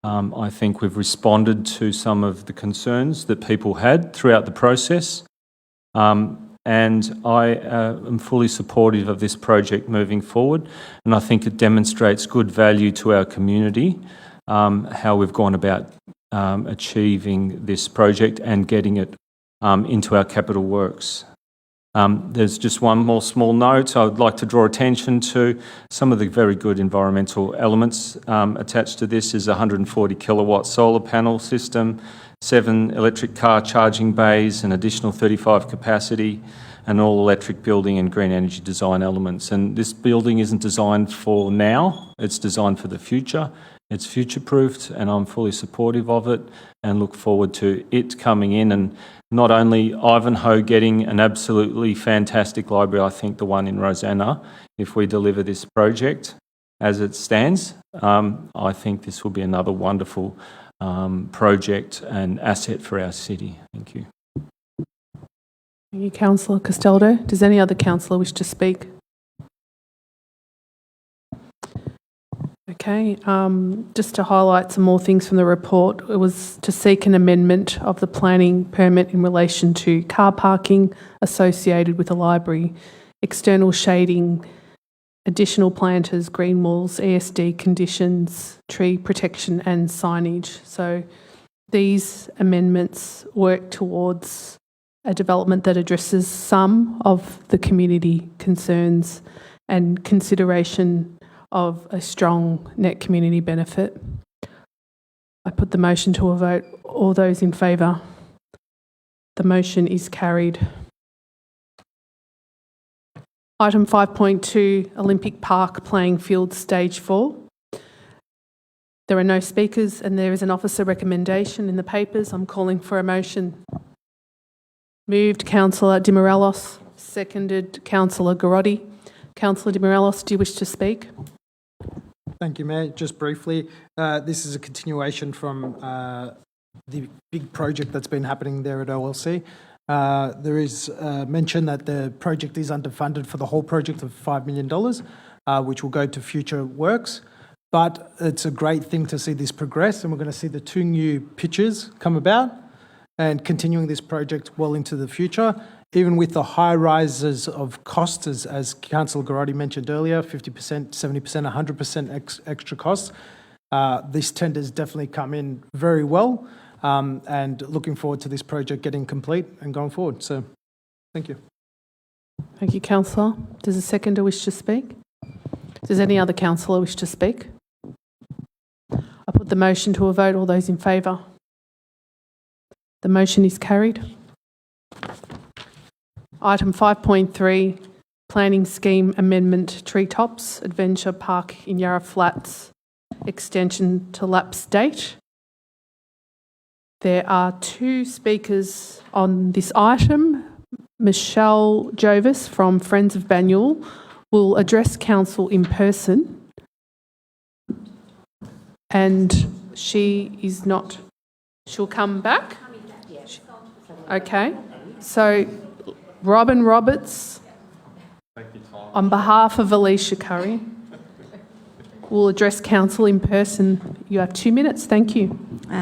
I think we've responded to some of the concerns that people had throughout the process, and I am fully supportive of this project moving forward, and I think it demonstrates good value to our community, how we've gone about achieving this project and getting it into our capital works. There's just one more small note. I would like to draw attention to some of the very good environmental elements attached to this is a 140 kilowatt solar panel system, 7 electric car charging bays, an additional 35 capacity, an all-electric building and green energy design elements. And this building isn't designed for now, it's designed for the future. It's future-proofed, and I'm fully supportive of it and look forward to it coming in, and not only Ivanhoe getting an absolutely fantastic library, I think the one in Rosanna, if we deliver this project as it stands, I think this will be another wonderful project and asset for our city. Thank you. Thank you, Councillor Castaldo. Does any other councillor wish to speak? Okay, just to highlight some more things from the report, it was to seek an amendment of the planning permit in relation to car parking associated with the library, external shading, additional planters, green walls, ESD conditions, tree protection and signage. So these amendments work towards a development that addresses some of the community concerns and consideration of a strong net community benefit. I put the motion to a vote. All those in favour? The motion is carried. Item 5.2, Olympic Park Playing Field Stage 4. There are no speakers and there is an officer recommendation in the papers. I'm calling for a motion. Moved Councillor De Morelos, seconded Councillor Garotti. Councillor De Morelos, do you wish to speak? Thank you, Mayor. Just briefly, this is a continuation from the big project that's been happening there at OLC. There is mention that the project is underfunded for the whole project of $5 million, which will go to future works. But it's a great thing to see this progress, and we're going to see the 2 new pitches come about and continuing this project well into the future. Even with the high rises of costs, as Councillor Garotti mentioned earlier, 50%, 70%, 100% extra costs, this tender's definitely come in very well, and looking forward to this project getting complete and going forward. So, thank you. Thank you, Councillor. Does a seconder wish to speak? Does any other councillor wish to speak? I put the motion to a vote. All those in favour? The motion is carried. Item 5.3, Planning Scheme Amendment Treetops, Adventure Park in Yarra Flats, extension to lapse date. There are 2 speakers on this item. Michelle Jovis from Friends of Banyule will address council in person, and she is not, she'll come back? Okay, so Robin Roberts, on behalf of Alicia Curry, will address council in person. You have 2 minutes. Thank you.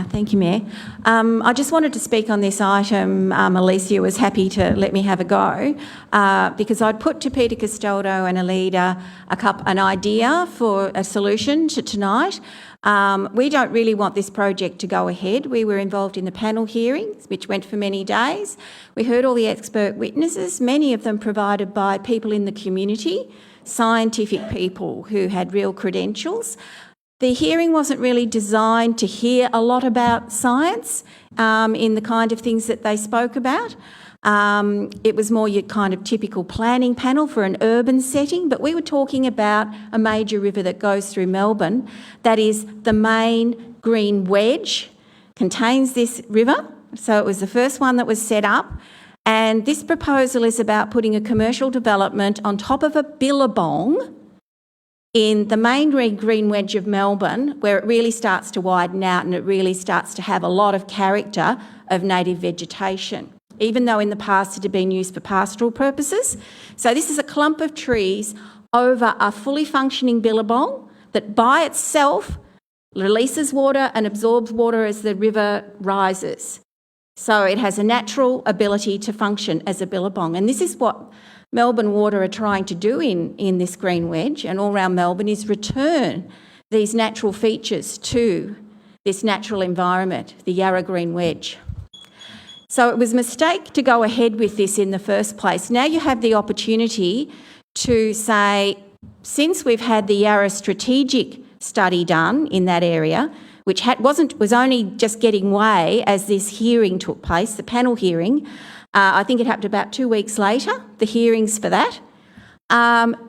Thank you, Mayor. I just wanted to speak on this item. Alicia was happy to let me have a go because I'd put to Peter Castaldo and Alida an idea for a solution to tonight. We don't really want this project to go ahead. We were involved in the panel hearings, which went for many days. We heard all the expert witnesses, many of them provided by people in the community, scientific people who had real credentials. The hearing wasn't really designed to hear a lot about science in the kind of things that they spoke about. It was more your kind of typical planning panel for an urban setting, but we were talking about a major river that goes through Melbourne. That is the main Green Wedge, contains this river. So it was the first one that was set up. And this proposal is about putting a commercial development on top of a billabong in the main Green Wedge of Melbourne, where it really starts to widen out and it really starts to have a lot of character of native vegetation, even though in the past it had been used for pastoral purposes. So this is a clump of trees over a fully functioning billabong that by itself releases water and absorbs water as the river rises. So it has a natural ability to function as a billabong. And this is what Melbourne Water are trying to do in this Green Wedge and all around Melbourne, is return these natural features to this natural environment, the Yarra Green Wedge. So it was a mistake to go ahead with this in the first place. Now you have the opportunity to say, since we've had the Yarra strategic study done in that area, which was only just getting way as this hearing took place, the panel hearing. I think it happened about 2 weeks later, the hearings for that.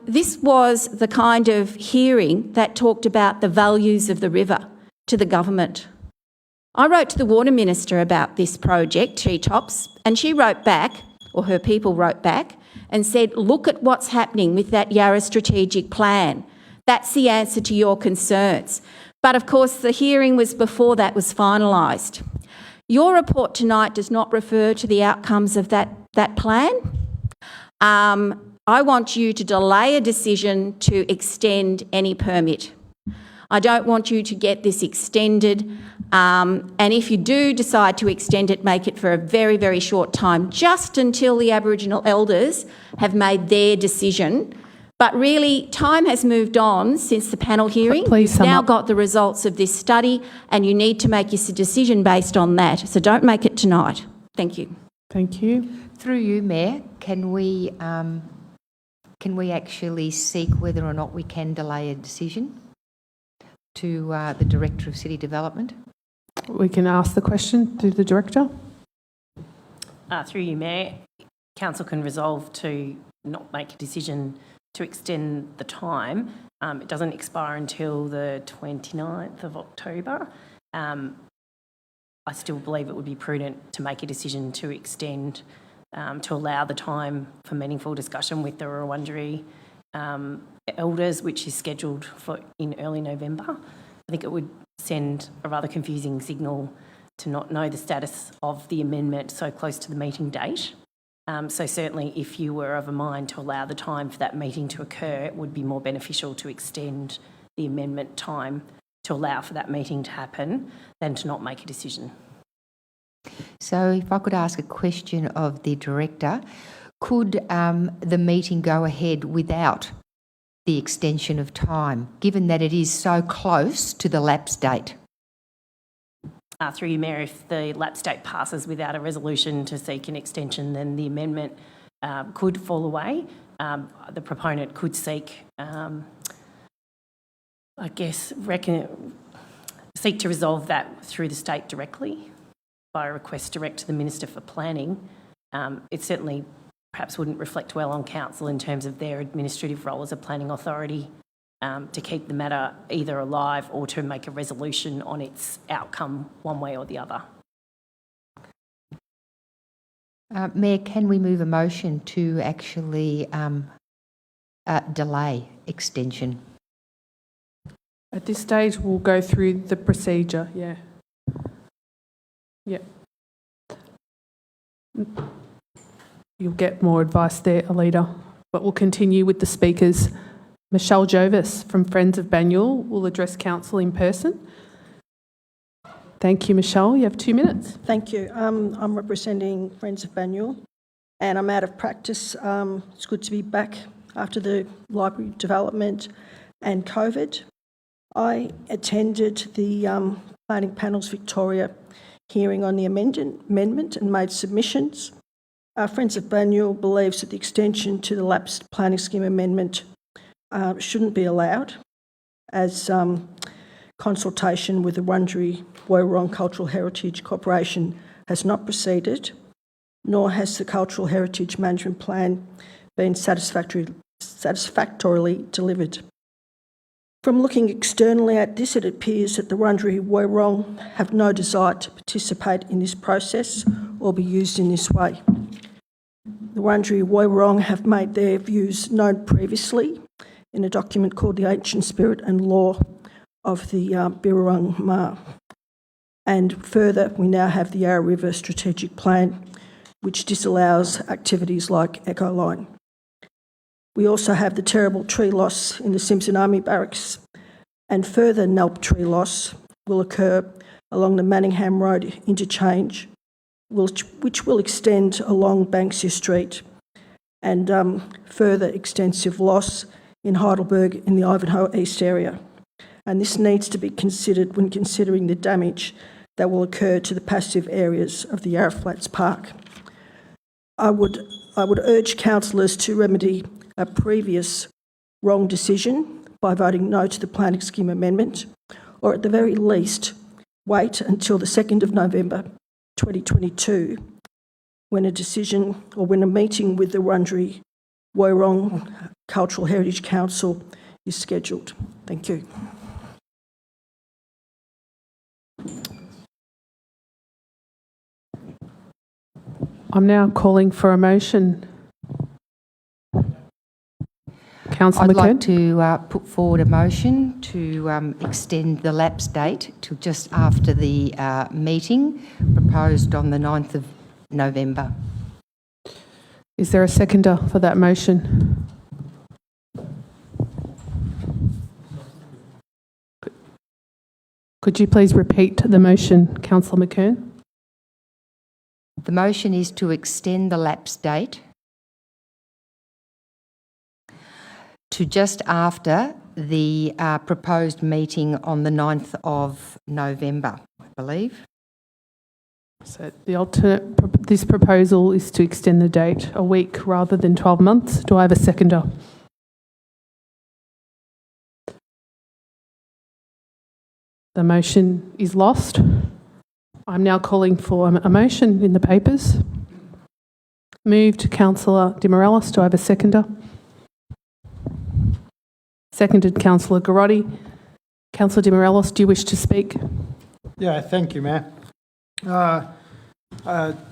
This was the kind of hearing that talked about the values of the river to the government. I wrote to the Water Minister about this project, Treetops, and she wrote back, or her people wrote back, and said, look at what's happening with that Yarra strategic plan. That's the answer to your concerns. But of course, the hearing was before that was finalised. Your report tonight does not refer to the outcomes of that plan. I want you to delay a decision to extend any permit. I don't want you to get this extended. And if you do decide to extend it, make it for a very, very short time, just until the Aboriginal elders have made their decision. But really, time has moved on since the panel hearing. Please You've now got the results of this study and you need to make your decision based on that. So don't make it tonight. Thank you. Thank you. Through you, Mayor, can we actually seek whether or not we can delay a decision to the Director of City Development? We can ask the question to the Director. Through you, Mayor, Council can resolve to not make a decision to extend the time. It doesn't expire until the 29th of October. I still believe it would be prudent to make a decision to extend to allow the time for meaningful discussion with the Wurundjeri elders, which is scheduled for in early November. I think it would send a rather confusing signal to not know the status of the amendment so close to the meeting date. So certainly if you were of a mind to allow the time for that meeting to occur, it would be more beneficial to extend the amendment time to allow for that meeting to happen than to not make a decision. So if I could ask a question of the Director, could the meeting go ahead without the extension of time, given that it is so close to the lapse date? Through you, Mayor, if the lapse date passes without a resolution to seek an extension, then the amendment could fall away. The proponent could seek, seek to resolve that through the state directly by a request direct to the Minister for Planning. It certainly perhaps wouldn't reflect well on Council in terms of their administrative role as a planning authority to keep the matter either alive or to make a resolution on its outcome one way or the other. Mayor, can we move a motion to actually delay extension? At this stage, we'll go through the procedure, yeah. Yeah. You'll get more advice there, Alida. But we'll continue with the speakers. Michelle Jovis from Friends of Banyule will address Council in person. Thank you, Michelle. You have 2 minutes. Thank you. I'm representing Friends of Banyule, and I'm out of practice. It's good to be back after the library development and COVID. I attended the Planning Panels Victoria hearing on the amendment and made submissions. Friends of Banyule believes that the extension to the lapsed planning scheme amendment shouldn't be allowed, as consultation with the Wurundjeri Woiwurrung Cultural Heritage Corporation has not proceeded, nor has the Cultural Heritage Management Plan been satisfactorily delivered. From looking externally at this, it appears that the Wurundjeri Woiwurrung have no desire to participate in this process or be used in this way. The Wurundjeri Woiwurrung have made their views known previously in a document called The Ancient Spirit and Law of the Birrarung Ma. And further, we now have the Yarra River Strategic Plan, which disallows activities like Ecoline. We also have the terrible tree loss in the Simpson Army Barracks, and further NALP tree loss will occur along the Manningham Road interchange, which will extend along Banksia Street, and further extensive loss in Heidelberg in the Ivanhoe East area. And this needs to be considered when considering the damage that will occur to the passive areas of the Yarra Flats Park. I would urge councillors to remedy a previous wrong decision by voting no to the planning scheme amendment, or at the very least, wait until the 2nd of November 2022, when a decision or when a meeting with the Wurundjeri Woiwurrung Cultural Heritage Council is scheduled. Thank you. I'm now calling for a motion. Councillor I'd like McKern. to put forward a motion to extend the lapse date to just after the meeting proposed on the 9th of November. Is there a seconder for that motion? Could you please repeat the motion, Councillor McKern? The motion is to extend the lapse date to just after the proposed meeting on the 9th of November, I believe. So the alternate, this proposal is to extend the date a week rather than 12 months. Do I have a seconder? The motion is lost. I'm now calling for a motion in the papers. Moved, Councillor De Morelos. Do I have a seconder? Seconded, Councillor Garotti. Councillor De Morelos, do you wish to speak? Yeah, thank you, Mayor.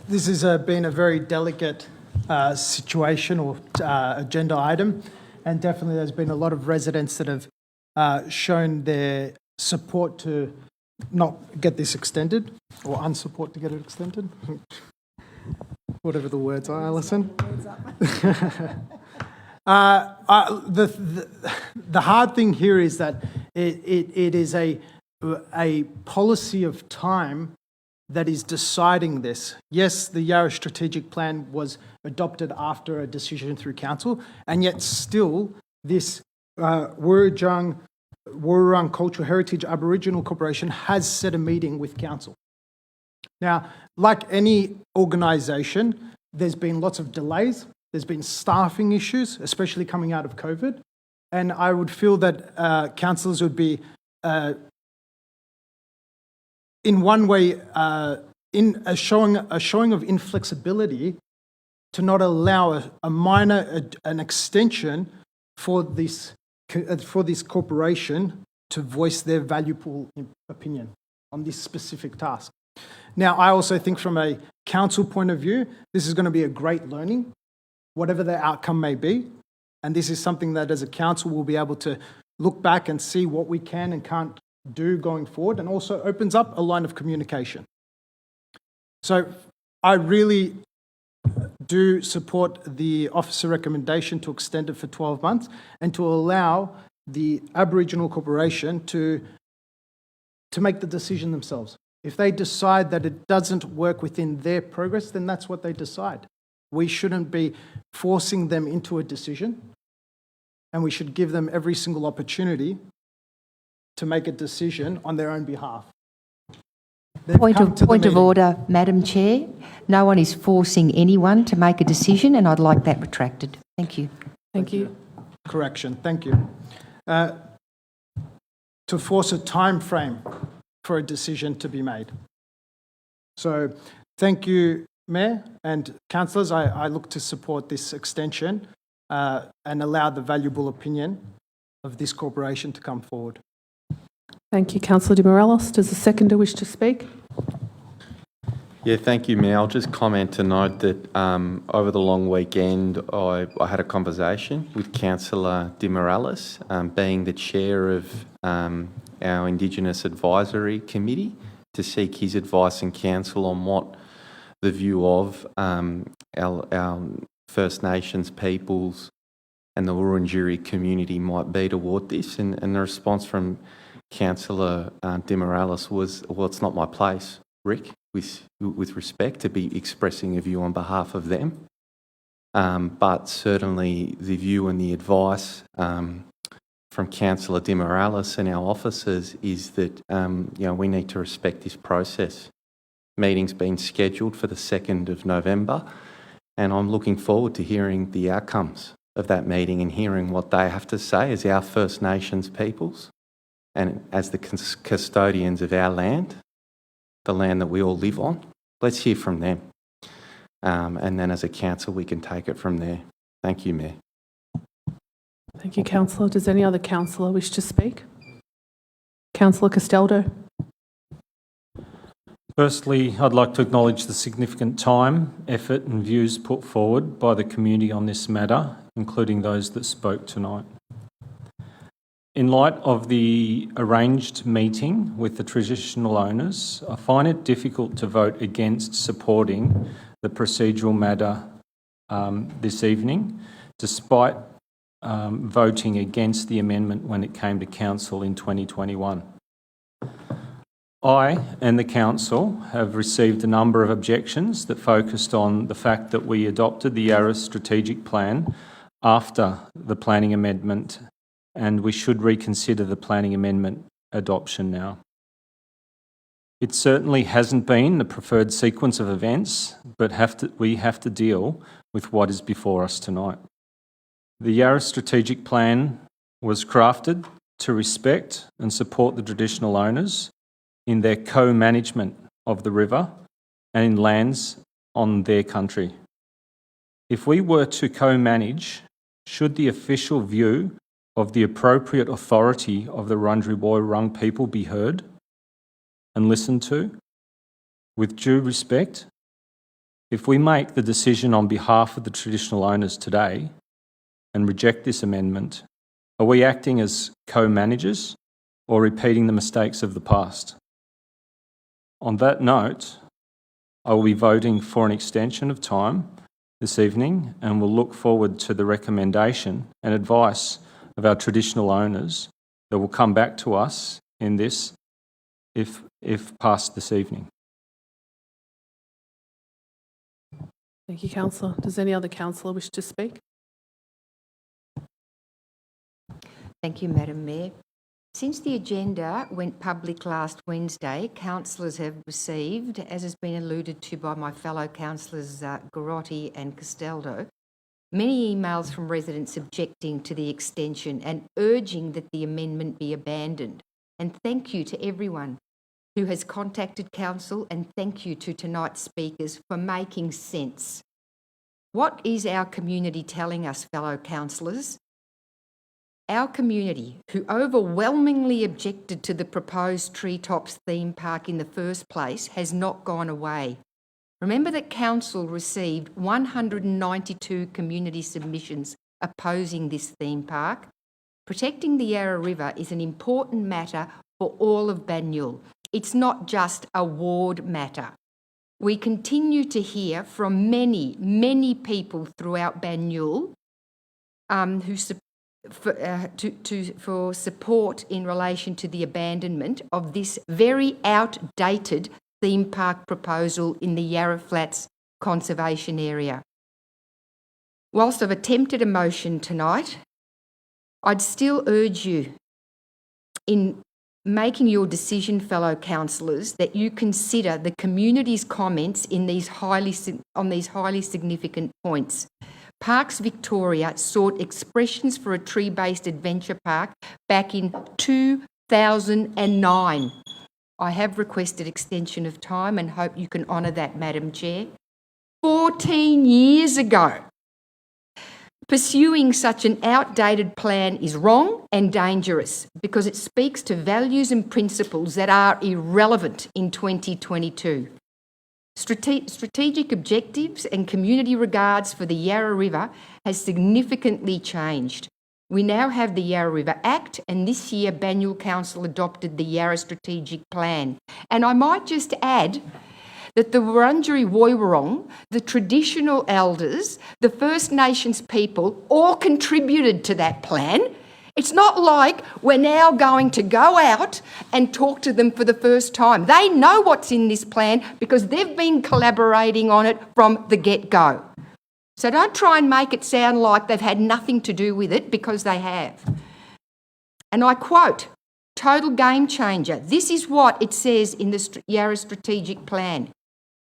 This has been a very delicate situation or agenda item, and definitely there's been a lot of residents that have shown their support to not get this extended, or unsupport to get it extended. Whatever the words are, Alison. The hard thing here is that it is a policy of time that is deciding this. Yes, the Yarra Strategic Plan was adopted after a decision through council, and yet still this Wurundjeri Woiwurrung Cultural Heritage Aboriginal Corporation has set a meeting with council. Now, like any organisation, there's been lots of delays. There's been staffing issues, especially coming out of COVID. And I would feel that councillors would be, in one way, in a showing of inflexibility to not allow an extension for this corporation to voice their valuable opinion on this specific task. Now, I also think from a council point of view, this is going to be a great learning, whatever the outcome may be. And this is something that as a council we'll be able to look back and see what we can and can't do going forward, and also opens up a line of communication. So I really do support the officer recommendation to extend it for 12 months and to allow the Aboriginal Corporation to make the decision themselves. If they decide that it doesn't work within their progress, then that's what they decide. We shouldn't be forcing them into a decision, and we should give them every single opportunity to make a decision on their own behalf. They've Point come to the of meeting. order, Madam Chair. No one is forcing anyone to make a decision, and I'd like that retracted. Thank you. Thank you. Correction, thank you. To force a time frame for a decision to be made. So thank you, Mayor and councillors. I look to support this extension and allow the valuable opinion of this corporation to come forward. Thank you, Councillor De Morelos. Does the seconder wish to speak? Yeah, thank you, Mayor. I'll just comment to note that over the long weekend, I had a conversation with Councillor De Morelos, being the chair of our Indigenous Advisory Committee, to seek his advice and counsel on what the view of our First Nations peoples and the Wurundjeri community might be toward this. And the response from Councillor De Morelos was, well, it's not my place, Rick, with respect, to be expressing a view on behalf of them. But certainly the view and the advice from Councillor De Morelos and our officers is that we need to respect this process. Meeting's been scheduled for the 2nd of November, and I'm looking forward to hearing the outcomes of that meeting and hearing what they have to say as our First Nations peoples and as the custodians of our land, the land that we all live on. Let's hear from them. And then as a council, we can take it from there. Thank you, Mayor. Thank you, Councillor. Does any other councillor wish to speak? Councillor Castaldo. Firstly, I'd like to acknowledge the significant time, effort and views put forward by the community on this matter, including those that spoke tonight. In light of the arranged meeting with the traditional owners, I find it difficult to vote against supporting the procedural matter this evening, despite voting against the amendment when it came to Council in 2021. I and the Council have received a number of objections that focused on the fact that we adopted the Yarra Strategic Plan after the planning amendment, and we should reconsider the planning amendment adoption now. It certainly hasn't been the preferred sequence of events, but we have to deal with what is before us tonight. The Yarra Strategic Plan was crafted to respect and support the traditional owners in their co-management of the river and in lands on their country. If we were to co-manage, should the official view of the appropriate authority of the Wurundjeri Woi-wurrung people be heard and listened to with due respect? If we make the decision on behalf of the traditional owners today and reject this amendment, are we acting as co-managers or repeating the mistakes of the past? On that note, I will be voting for an extension of time this evening and will look forward to the recommendation and advice of our traditional owners that will come back to us in this if passed this evening. Thank you, Councillor. Does any other councillor wish to speak? Thank you, Madam Mayor. Since the agenda went public last Wednesday, councillors have received, as has been alluded to by my fellow councillors Garotti and Castaldo, many emails from residents objecting to the extension and urging that the amendment be abandoned. And thank you to everyone who has contacted council, and thank you to tonight's speakers for making sense. What is our community telling us, fellow councillors? Our community, who overwhelmingly objected to the proposed Treetops theme park in the first place, has not gone away. Remember that council received 192 community submissions opposing this theme park. Protecting the Yarra River is an important matter for all of Banyule. It's not just a ward matter. We continue to hear from many people throughout Banyule for support in relation to the abandonment of this very outdated theme park proposal in the Yarra Flats Conservation Area. Whilst I've attempted a motion tonight, I'd still urge you in making your decision, fellow councillors, that you consider the community's comments on these highly significant points. Parks Victoria sought expressions for a tree-based adventure park back in 2009. I have requested extension of time and hope you can honour that, Madam Chair. 14 years ago. Pursuing such an outdated plan is wrong and dangerous because it speaks to values and principles that are irrelevant in 2022. Strategic objectives and community regards for the Yarra River has significantly changed. We now have the Yarra River Act, and this year Banyule Council adopted the Yarra Strategic Plan. And I might just add that the Wurundjeri Woiwurrung, the traditional elders, the First Nations people all contributed to that plan. It's not like we're now going to go out and talk to them for the first time. They know what's in this plan because they've been collaborating on it from the get-go. So don't try and make it sound like they've had nothing to do with it, because they have. And I quote, total game changer. This is what it says in the Yarra Strategic Plan.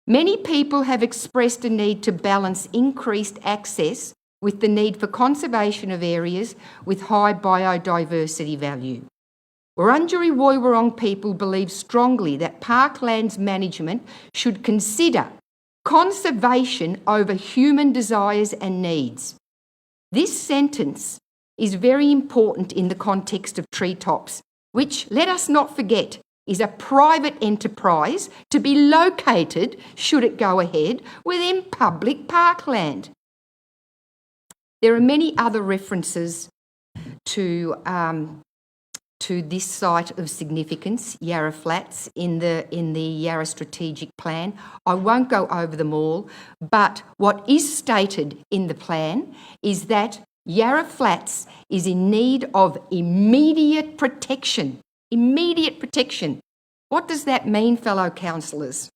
Many people have expressed a need to balance increased access with the need for conservation of areas with high biodiversity value. Wurundjeri Woiwurrung people believe strongly that parklands management should consider conservation over human desires and needs. This sentence is very important in the context of Treetops, which, let us not forget, is a private enterprise to be located, should it go ahead, within public parkland. There are many other references to this site of significance, Yarra Flats, in the Yarra Strategic Plan. I won't go over them all, but what is stated in the plan is that Yarra Flats is in need of immediate protection. Immediate protection. What does that mean, fellow councillors?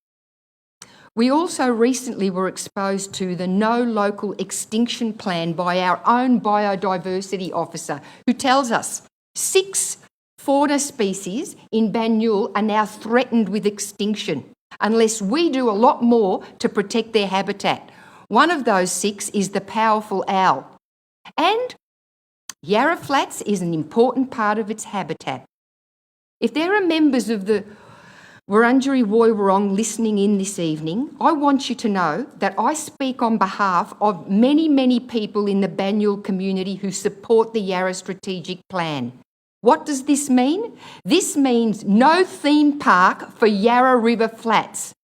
We also recently were exposed to the No Local Extinction Plan by our own biodiversity officer, who tells us 6 fauna species in Banyule are now threatened with extinction unless we do a lot more to protect their habitat. One of those 6 is the powerful owl. And Yarra Flats is an important part of its habitat. If there are members of the Wurundjeri Woiwurrung listening in this evening, I want you to know that I speak on behalf of many, many people in the Banyule community who support the Yarra Strategic Plan. What does this mean? This means no theme park for Yarra River Flats.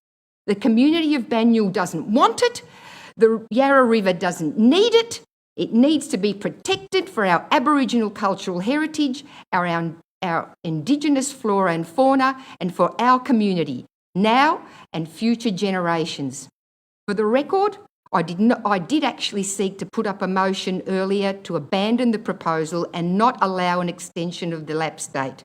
The community of Banyule doesn't want it. The Yarra River doesn't need it. It needs to be protected for our Aboriginal cultural heritage, our Indigenous flora and fauna, and for our community, now and future generations. For the record, I did actually seek to put up a motion earlier to abandon the proposal and not allow an extension of the lapse date.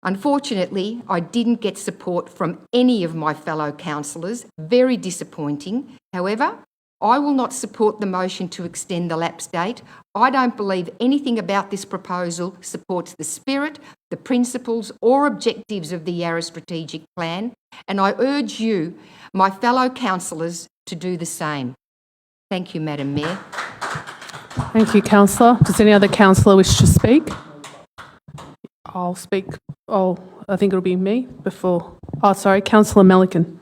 Unfortunately, I didn't get support from any of my fellow councillors. Very disappointing. However, I will not support the motion to extend the lapse date. I don't believe anything about this proposal supports the spirit, the principles or objectives of the Yarra Strategic Plan, and I urge you, my fellow councillors, to do the same. Thank you, Madam Mayor. Thank you, councillor. Does any other councillor wish to speak? I'll speak. Oh, I think it'll be me before. Oh, sorry, Councillor Melican.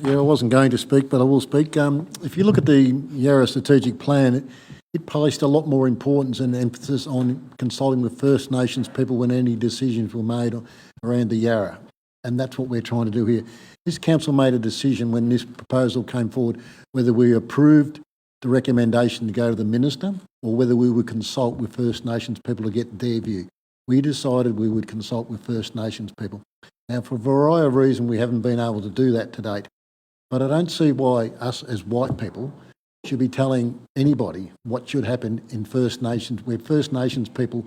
Yeah, I wasn't going to speak, but I will speak. If you look at the Yarra Strategic Plan, it placed a lot more importance and emphasis on consulting with First Nations people when any decisions were made around the Yarra. And that's what we're trying to do here. This council made a decision when this proposal came forward whether we approved the recommendation to go to the minister or whether we would consult with First Nations people to get their view. We decided we would consult with First Nations people. Now, for a variety of reasons, we haven't been able to do that to date. But I don't see why us as white people should be telling anybody what should happen in First Nations, where First Nations people,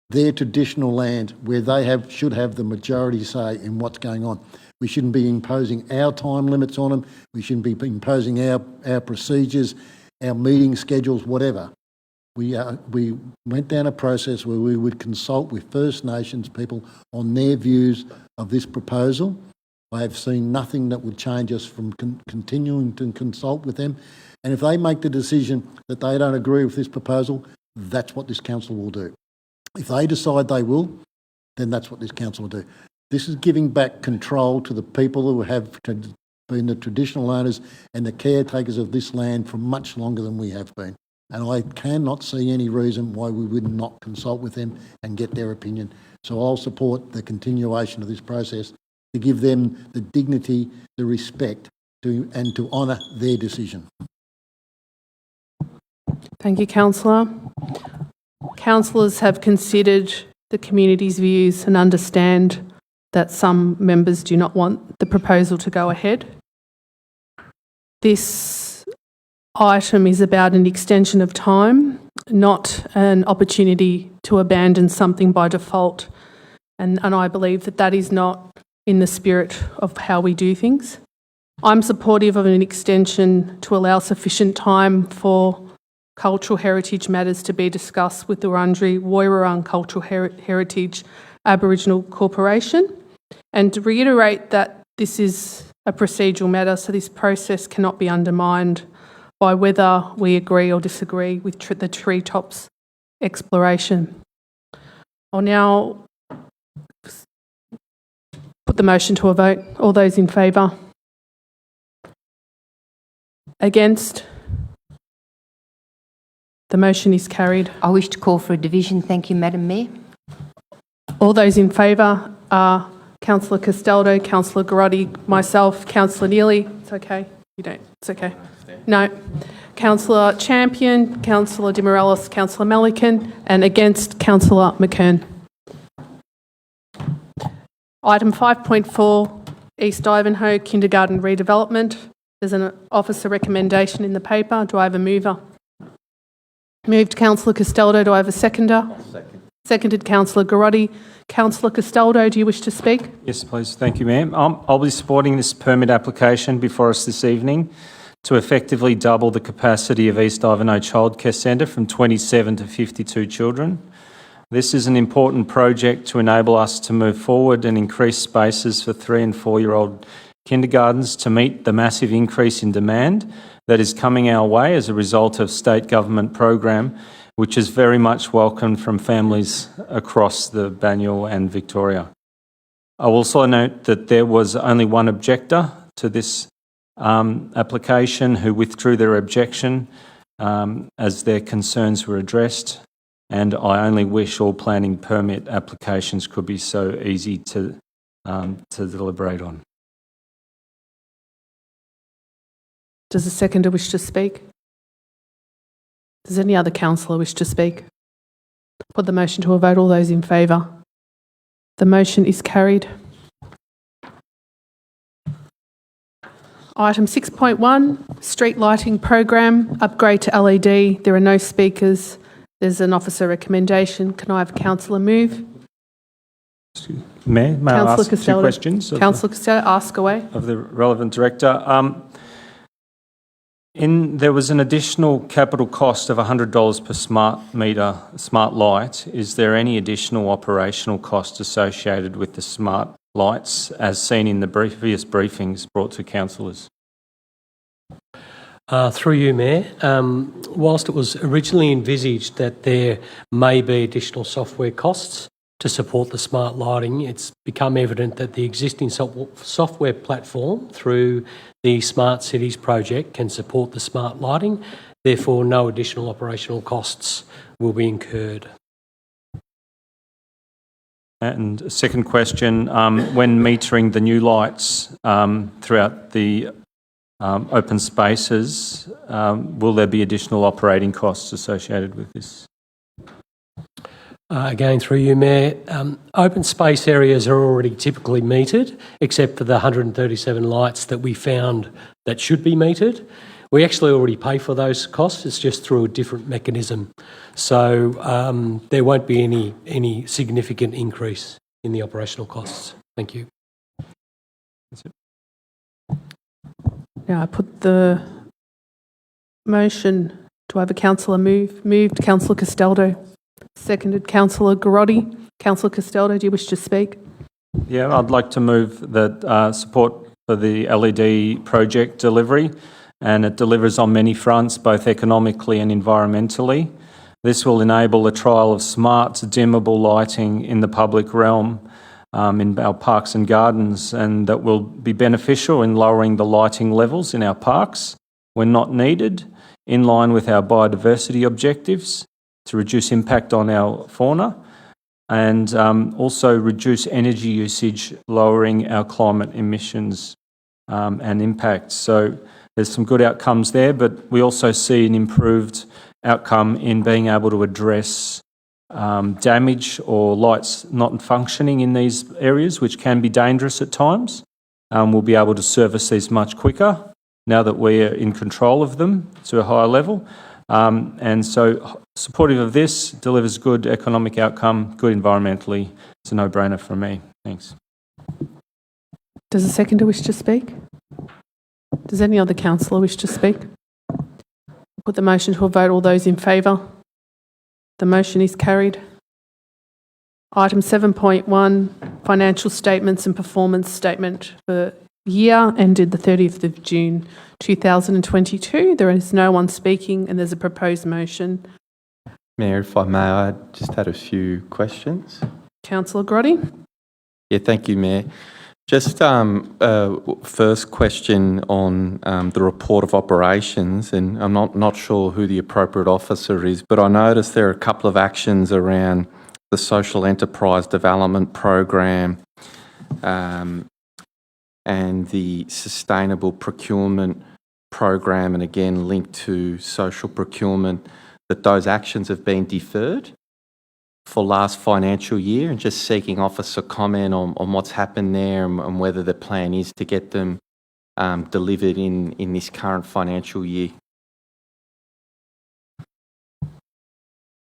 their traditional land, where they should have the majority say in what's going on. We shouldn't be imposing our time limits on them. We shouldn't be imposing our procedures, our meeting schedules, whatever. We went down a process where we would consult with First Nations people on their views of this proposal. I have seen nothing that would change us from continuing to consult with them. And if they make the decision that they don't agree with this proposal, that's what this council will do. If they decide they will, then that's what this council will do. This is giving back control to the people who have been the traditional owners and the caretakers of this land for much longer than we have been. And I cannot see any reason why we would not consult with them and get their opinion. So I'll support the continuation of this process to give them the dignity, the respect, and to honour their decision. Thank you, Councillor. Councillors have considered the community's views and understand that some members do not want the proposal to go ahead. This item is about an extension of time, not an opportunity to abandon something by default. And I believe that that is not in the spirit of how we do things. I'm supportive of an extension to allow sufficient time for cultural heritage matters to be discussed with the Wurundjeri Woiwurrung Cultural Heritage Aboriginal Corporation, and to reiterate that this is a procedural matter, so this process cannot be undermined by whether we agree or disagree with the treetops exploration. I'll now put the motion to a vote. All those in favour? Against? The motion is carried. I wish to call for a division. Thank you, Madam Mayor. All those in favour are Councillor Castaldo, Councillor Garotti, myself, Councillor Neely. It's okay. You don't. It's okay. No. Councillor Champion, Councillor De Morelos, Councillor Melican, and against Councillor McKern. Item 5.4, East Ivanhoe Kindergarten Redevelopment. There's an officer recommendation in the paper. Do I have a mover? Moved Councillor Castaldo. Do I have a seconder? Second. Seconded Councillor Garotti. Councillor Castaldo, do you wish to speak? Yes, please. Thank you, ma'am. I'll be supporting this permit application before us this evening to effectively double the capacity of East Ivanhoe Childcare Centre from 27 to 52 children. This is an important project to enable us to move forward and increase spaces for 3- and 4-year-old kindergartens to meet the massive increase in demand that is coming our way as a result of state government program, which is very much welcomed from families across the Banyule and Victoria. I will also note that there was only one objector to this application who withdrew their objection as their concerns were addressed, and I only wish all planning permit applications could be so easy to deliberate on. Does the seconder wish to speak? Does any other councillor wish to speak? Put the motion to a vote. All those in favour? The motion is carried. Item 6.1, Street Lighting Program, upgrade to LED. There are no speakers. There's an officer recommendation. Can I have a councillor move? Mayor, may I ask 2 questions? Councillor Costello, ask away. Of the relevant director. There was an additional capital cost of $100 per smart light. Is there any additional operational cost associated with the smart lights as seen in the previous briefings brought to councillors? Through you, Mayor, whilst it was originally envisaged that there may be additional software costs to support the smart lighting, it's become evident that the existing software platform through the Smart Cities project can support the smart lighting. Therefore, no additional operational costs will be incurred. And a second question, when metering the new lights throughout the open spaces, will there be additional operating costs associated with this? Again, through you, Mayor, open space areas are already typically metered, except for the 137 lights that we found that should be metered. we actually already pay for those costs. It's just through a different mechanism. So there won't be any significant increase in the operational costs. Thank you. Now I put the motion. Do I have a councillor move? Moved, Councillor Castaldo. Seconded, Councillor Garotti. Councillor Castaldo, do you wish to speak? Yeah, I'd like to move that support for the LED project delivery, and it delivers on many fronts, both economically and environmentally. This will enable the trial of smart, dimmable lighting in the public realm in our parks and gardens, and that will be beneficial in lowering the lighting levels in our parks when not needed, in line with our biodiversity objectives to reduce impact on our fauna, and also reduce energy usage, lowering our climate emissions and impacts. So there's some good outcomes there, but we also see an improved outcome in being able to address damage or lights not functioning in these areas, which can be dangerous at times. We'll be able to service these much quicker now that we're in control of them to a higher level. And so supportive of this, delivers good economic outcome, good environmentally. It's a no-brainer for me. Thanks. Does the seconder wish to speak? Does any other councillor wish to speak? Put the motion to a vote. All those in favour? The motion is carried. Item 7.1, financial statements and performance statement for year ended the 30th of June 2022. There is no one speaking and there's a proposed motion. Mayor, if I may, I just had a few questions. Councillor Grotti. Yeah, thank you, Mayor. Just first question on the report of operations, and I'm not sure who the appropriate officer is, but I noticed there are a couple of actions around the Social Enterprise Development Program and the Sustainable Procurement Program, and again linked to social procurement, that those actions have been deferred for last financial year, and just seeking officer comment on what's happened there and whether the plan is to get them delivered in this current financial year.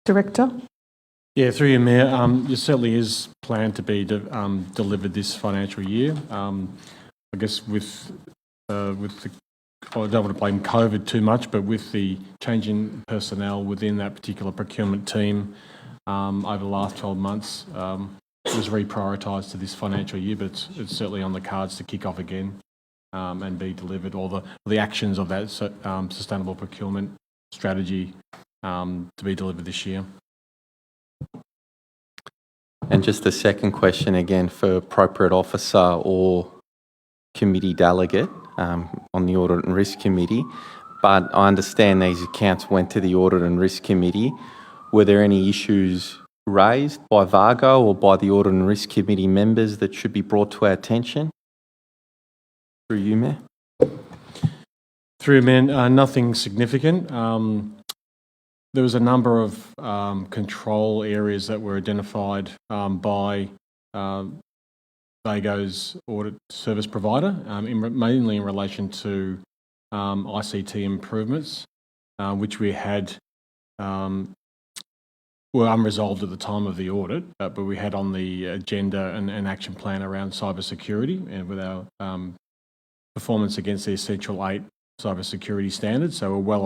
Director. Yeah, through you, Mayor. There certainly is planned to be delivered this financial year. I guess with the, I don't want to blame COVID too much, but with the change in personnel within that particular procurement team over the last 12 months, it was reprioritised to this financial year, but it's certainly on the cards to kick off again and be delivered, all the actions of that sustainable procurement strategy to be delivered this year. And just a second question again for appropriate officer or committee delegate on the Audit and Risk Committee, but I understand these accounts went to the Audit and Risk Committee. Were there any issues raised by VAGO or by the Audit and Risk Committee members that should be brought to our attention? Through you, Mayor. Through you, Mayor, nothing significant. There was a number of control areas that were identified by VAGO's audit service provider, mainly in relation to ICT improvements, which we had were unresolved at the time of the audit, but we had on the agenda an action plan around cybersecurity and with our performance against the Essential 8 cybersecurity standards. So we're well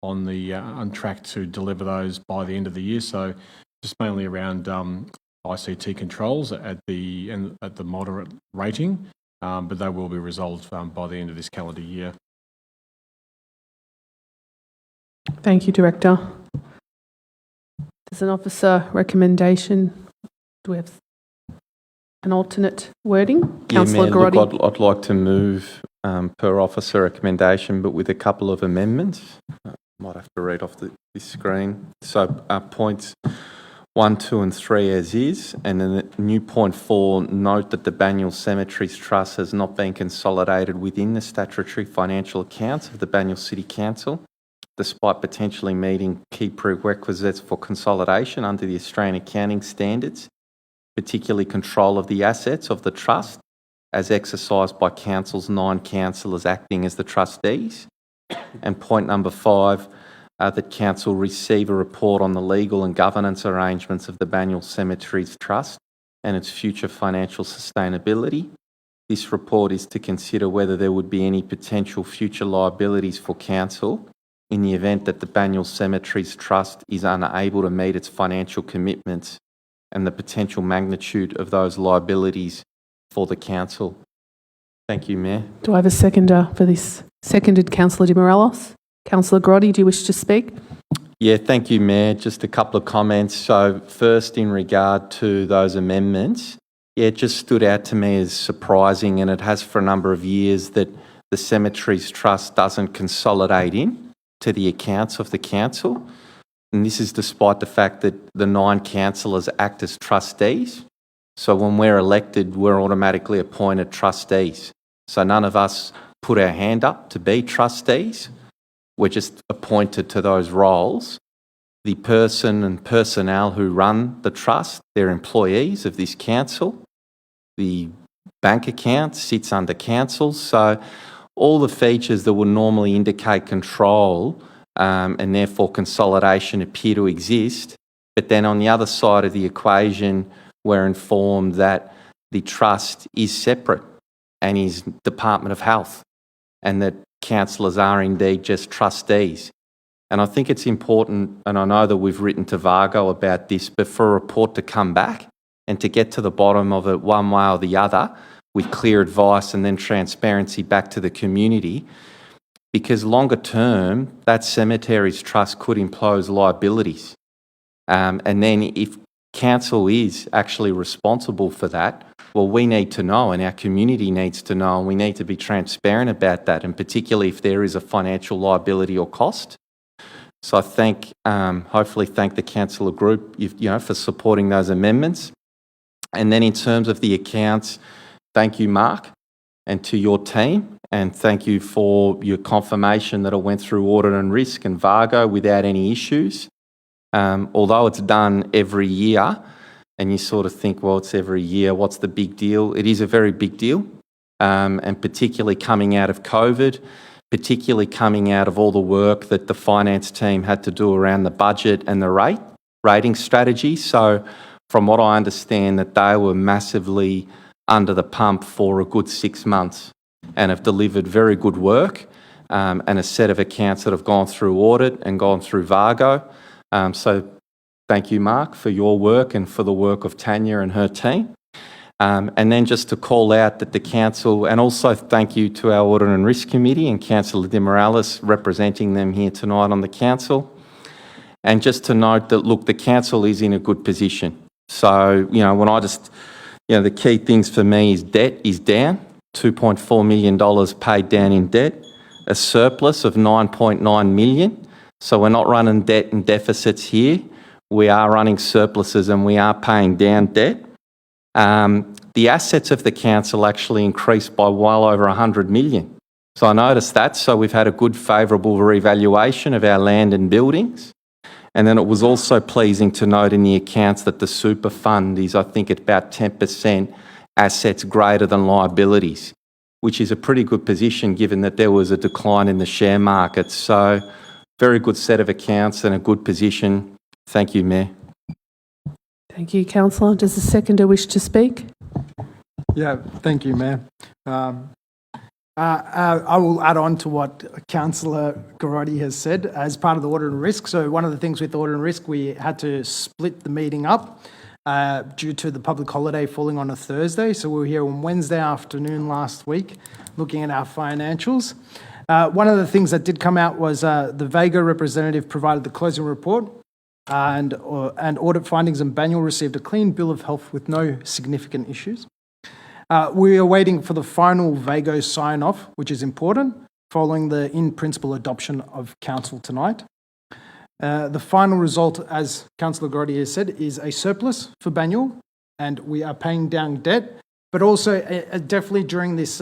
on track to deliver those by the end of the year. So just mainly around ICT controls at the moderate rating, but they will be resolved by the end of this calendar year. Thank you, Director. There's an officer recommendation. Do we have an alternate wording? Councillor Garotti. Look, I'd like to move per officer recommendation, but with a couple of amendments. Might have to read off the screen. So points 1, 2 and 3 as is, and then the new point 4, note that the Banyule Cemeteries Trust has not been consolidated within the statutory financial accounts of the Banyule City Council, despite potentially meeting key prerequisites for consolidation under the Australian accounting standards, particularly control of the assets of the trust as exercised by Council's 9 councillors acting as the trustees, And point number 5, that Council receive a report on the legal and governance arrangements of the Banyule Cemeteries Trust and its future financial sustainability. This report is to consider whether there would be any potential future liabilities for Council in the event that the Banyule Cemeteries Trust is unable to meet its financial commitments and the potential magnitude of those liabilities for the Council. Thank you, Mayor. Do I have a seconder for this? Seconded, Councillor Di Morellos. Councillor Grotti, do you wish to speak? Yeah, thank you, Mayor. Just a couple of comments. So first, in regard to those amendments, it just stood out to me as surprising, and it has for a number of years, that the Cemeteries Trust doesn't consolidate in to the accounts of the council. And this is despite the fact that the 9 councillors act as trustees. So when we're elected, we're automatically appointed trustees. So none of us put our hand up to be trustees. We're just appointed to those roles. The person and personnel who run the trust, they're employees of this council. The bank account sits under council. So all the features that would normally indicate control and therefore consolidation appear to exist. But then on the other side of the equation, we're informed that the trust is separate and is Department of Health, and that councillors are indeed just trustees. And I think it's important, and I know that we've written to Vargo about this, but for a report to come back and to get to the bottom of it one way or the other with clear advice and then transparency back to the community, because longer term, that Cemeteries Trust could impose liabilities. And then if council is actually responsible for that, well, we need to know, and our community needs to know, and we need to be transparent about that, and particularly if there is a financial liability or cost. So I hopefully thank the councillor group, for supporting those amendments. And then in terms of the accounts, thank you, Mark, and to your team, and thank you for your confirmation that it went through audit and risk and Vargo without any issues. Although it's done every year, and you sort of think, well, it's every year, what's the big deal? It is a very big deal, and particularly coming out of COVID, particularly coming out of all the work that the finance team had to do around the budget and the rating strategy. So from what I understand, that they were massively under the pump for a good 6 months and have delivered very good work, and a set of accounts that have gone through audit and gone through Vargo. So thank you, Mark, for your work and for the work of Tanya and her team. And then just to call out that the council, and also thank you to our Audit and Risk Committee and Councillor Di Morellos representing them here tonight on the council. And just to note that, look, the council is in a good position. So, when I just, the key things for me is debt is down, $2.4 million paid down in debt, a surplus of $9.9 million. So we're not running debt and deficits here. We are running surpluses and we are paying down debt. The assets of the council actually increased by well over $100 million. So I noticed that. So we've had a good favourable revaluation of our land and buildings. And then it was also pleasing to note in the accounts that the super fund is, I think, at about 10% assets greater than liabilities, which is a pretty good position given that there was a decline in the share market. So very good set of accounts and a good position. Thank you, Mayor. Thank you, Councillor. Does the seconder wish to speak? Yeah, thank you, Mayor. I will add on to what Councillor Garotti has said as part of the Audit and Risk. So one of the things with Audit and Risk, we had to split the meeting up due to the public holiday falling on a Thursday. So we were here on Wednesday afternoon last week looking at our financials. One of the things that did come out was the Vago representative provided the closing report and audit findings, and Banyule received a clean bill of health with no significant issues. We are waiting for the final Vago sign-off, which is important, following the in-principle adoption of Council tonight. The final result, as Councillor Garotti has said, is a surplus for Banyule, and we are paying down debt, but also definitely during this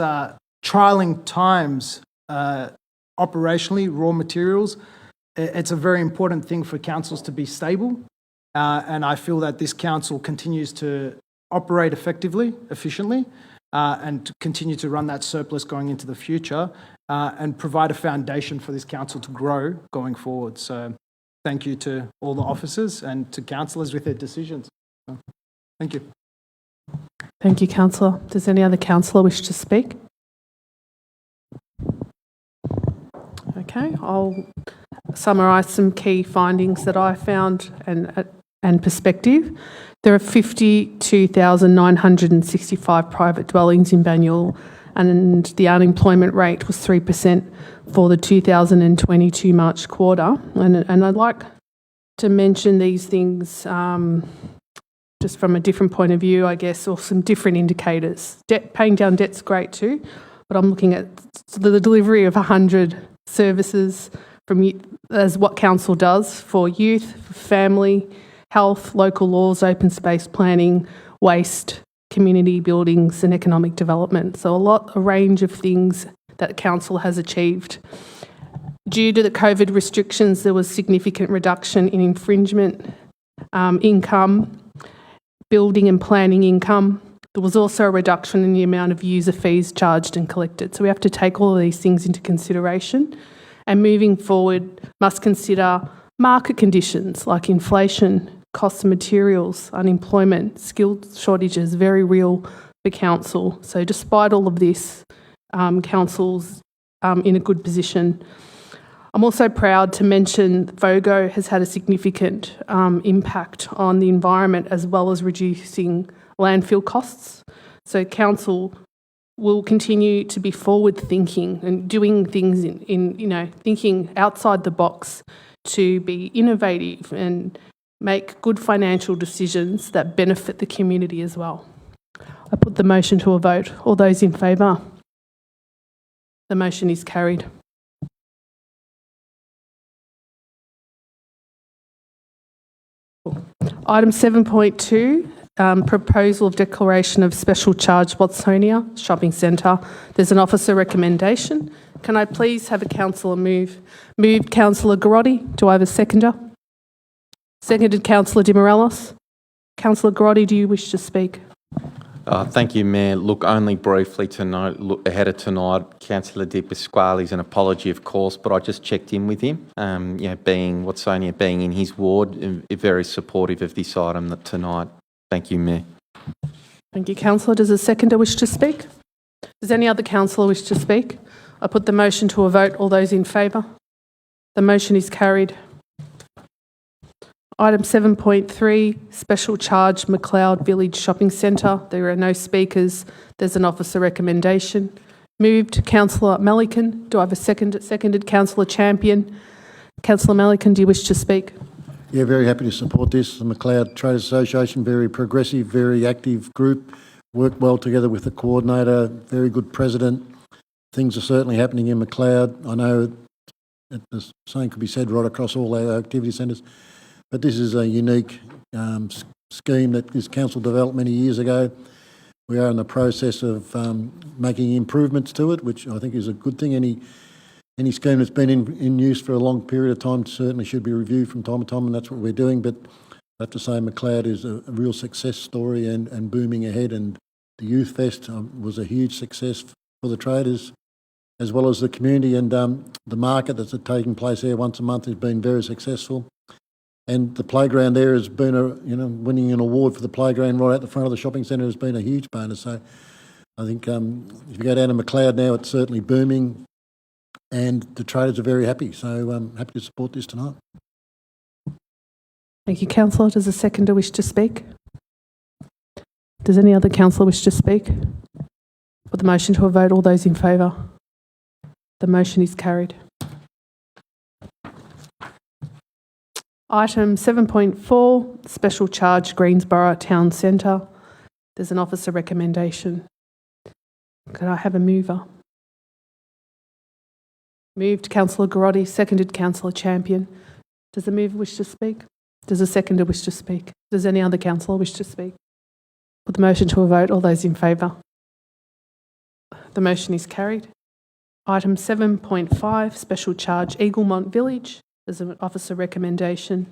trialling times, operationally, raw materials, it's a very important thing for councils to be stable, and I feel that this council continues to operate effectively, efficiently, and to continue to run that surplus going into the future and provide a foundation for this council to grow going forward. So thank you to all the officers and to councillors with their decisions. So, thank you. Thank you, councillor. Does any other councillor wish to speak? Okay, I'll summarise some key findings that I found and perspective. There are 52,965 private dwellings in Banyule, and the unemployment rate was 3% for the 2022 March quarter. And I'd like to mention these things just from a different point of view, I guess, or some different indicators. Paying down debt's great too, but I'm looking at the delivery of 100 services as what council does for youth, for family, health, local laws, open space planning, waste, community buildings and economic development. So a range of things that council has achieved. Due to the COVID restrictions, there was significant reduction in infringement income, building and planning income. There was also a reduction in the amount of user fees charged and collected. So we have to take all of these things into consideration, and moving forward must consider market conditions like inflation, cost of materials, unemployment, skilled shortages, very real for council. So despite all of this, council's in a good position. I'm also proud to mention that FOGO has had a significant impact on the environment as well as reducing landfill costs. So council will continue to be forward thinking and doing things in thinking outside the box to be innovative and make good financial decisions that benefit the community as well. I put the motion to a vote. All those in favour? The motion is carried. Item 7.2, proposal of declaration of special charge Watsonia Shopping Centre. There's an officer recommendation. Can I please have a councillor move? Moved Councillor Garotti. Do I have a seconder? Seconded Councillor Di Morellis. Councillor Garotti, do you wish to speak? Thank you, Mayor. Look, only briefly to note, ahead of tonight, Councillor Di Pasquale's an apology, of course, but I just checked in with him. Being Watsonia being in his ward, very supportive of this item tonight. Thank you, Mayor. Thank you, councillor. Does a seconder wish to speak? Does any other councillor wish to speak? I put the motion to a vote. All those in favour? The motion is carried. Item 7.3, special charge McLeod Village Shopping Centre. There are no speakers. There's an officer recommendation. Moved Councillor Melican. Do I have a second? Seconded Councillor Champion. Councillor Melican, do you wish to speak? Yeah, very happy to support this. The McLeod Trade Association, very progressive, very active group, work well together with the coordinator, very good president. Things are certainly happening in McLeod. I know that the same could be said right across all our activity centres, but this is a unique scheme that this council developed many years ago. We are in the process of making improvements to it, which I think is a good thing. Any scheme that's been in use for a long period of time certainly should be reviewed from time to time, and that's what we're doing. But I have to say McLeod is a real success story and booming ahead, and the Youth Fest was a huge success for the traders as well as the community, and the market that's taking place there once a month has been very successful. And the playground there has been winning an award for the playground right at the front of the shopping centre has been a huge bonus. So I think if you go down to McLeod now, it's certainly booming, and the traders are very happy. So I'm happy to support this tonight. Thank you, councillor. Does a seconder wish to speak? Does any other councillor wish to speak? Put the motion to a vote. All those in favour? The motion is carried. Item 7.4, special charge Greensborough Town Centre. There's an officer recommendation. Could I have a mover? Moved Councillor Garotti, seconded Councillor Champion. Does the mover wish to speak? Does the seconder wish to speak? Does any other councillor wish to speak? Put the motion to a vote. All those in favour? The motion is carried. Item 7.5, special charge Eaglemont Village. There's an officer recommendation.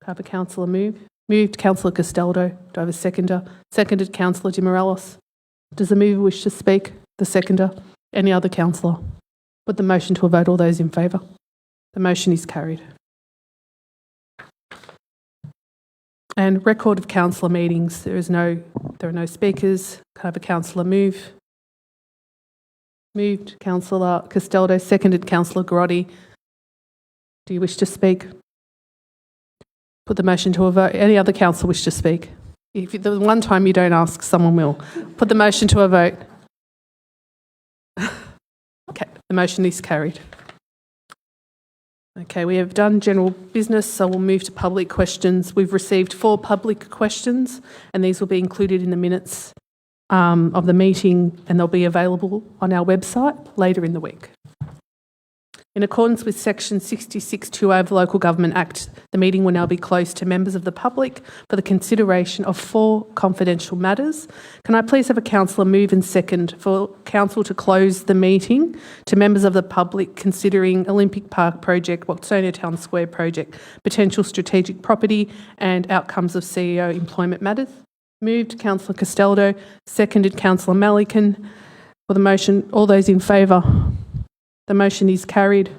Could I have a councillor move? Moved Councillor Castaldo. Do I have a seconder? Seconded Councillor Di Morellis. Does the mover wish to speak? The seconder? Any other councillor? Put the motion to a vote. All those in favour? The motion is carried. And record of councillor meetings. There are no speakers. Can I have a councillor move? Moved, Councillor Castaldo. Seconded, Councillor Grotti. Do you wish to speak? Put the motion to a vote. Any other councillor wish to speak? If the one time you don't ask, someone will. Put the motion to a vote. Okay, the motion is carried. Okay, we have done general business, so we'll move to public questions. We've received 4 public questions, and these will be included in the minutes of the meeting, and they'll be available on our website later in the week. In accordance with Section 66(2) of the Local Government Act, the meeting will now be closed to members of the public for the consideration of 4 confidential matters. Can I please have a councillor move and second for council to close the meeting to members of the public considering Olympic Park project, Watsonia Town Square project, potential strategic property and outcomes of CEO employment matters? Moved, Councillor Castaldo. Seconded, Councillor Malikan. For the motion, all those in favour? The motion is carried.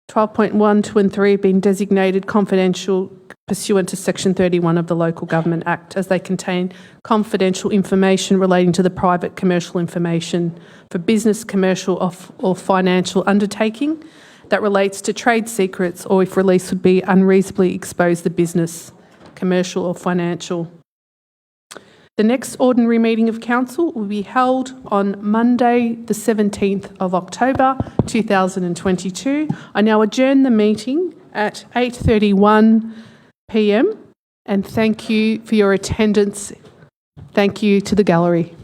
12.1, 2 and 3 have been designated confidential pursuant to Section 31 of the Local Government Act, as they contain confidential information relating to the private commercial information for business, commercial or financial undertaking that relates to trade secrets, or if released would be unreasonably expose the business, commercial or financial. The next ordinary meeting of council will be held on Monday, the 17th of October 2022. I now adjourn the meeting at 8:31 p.m. and thank you for your attendance. Thank you to the gallery.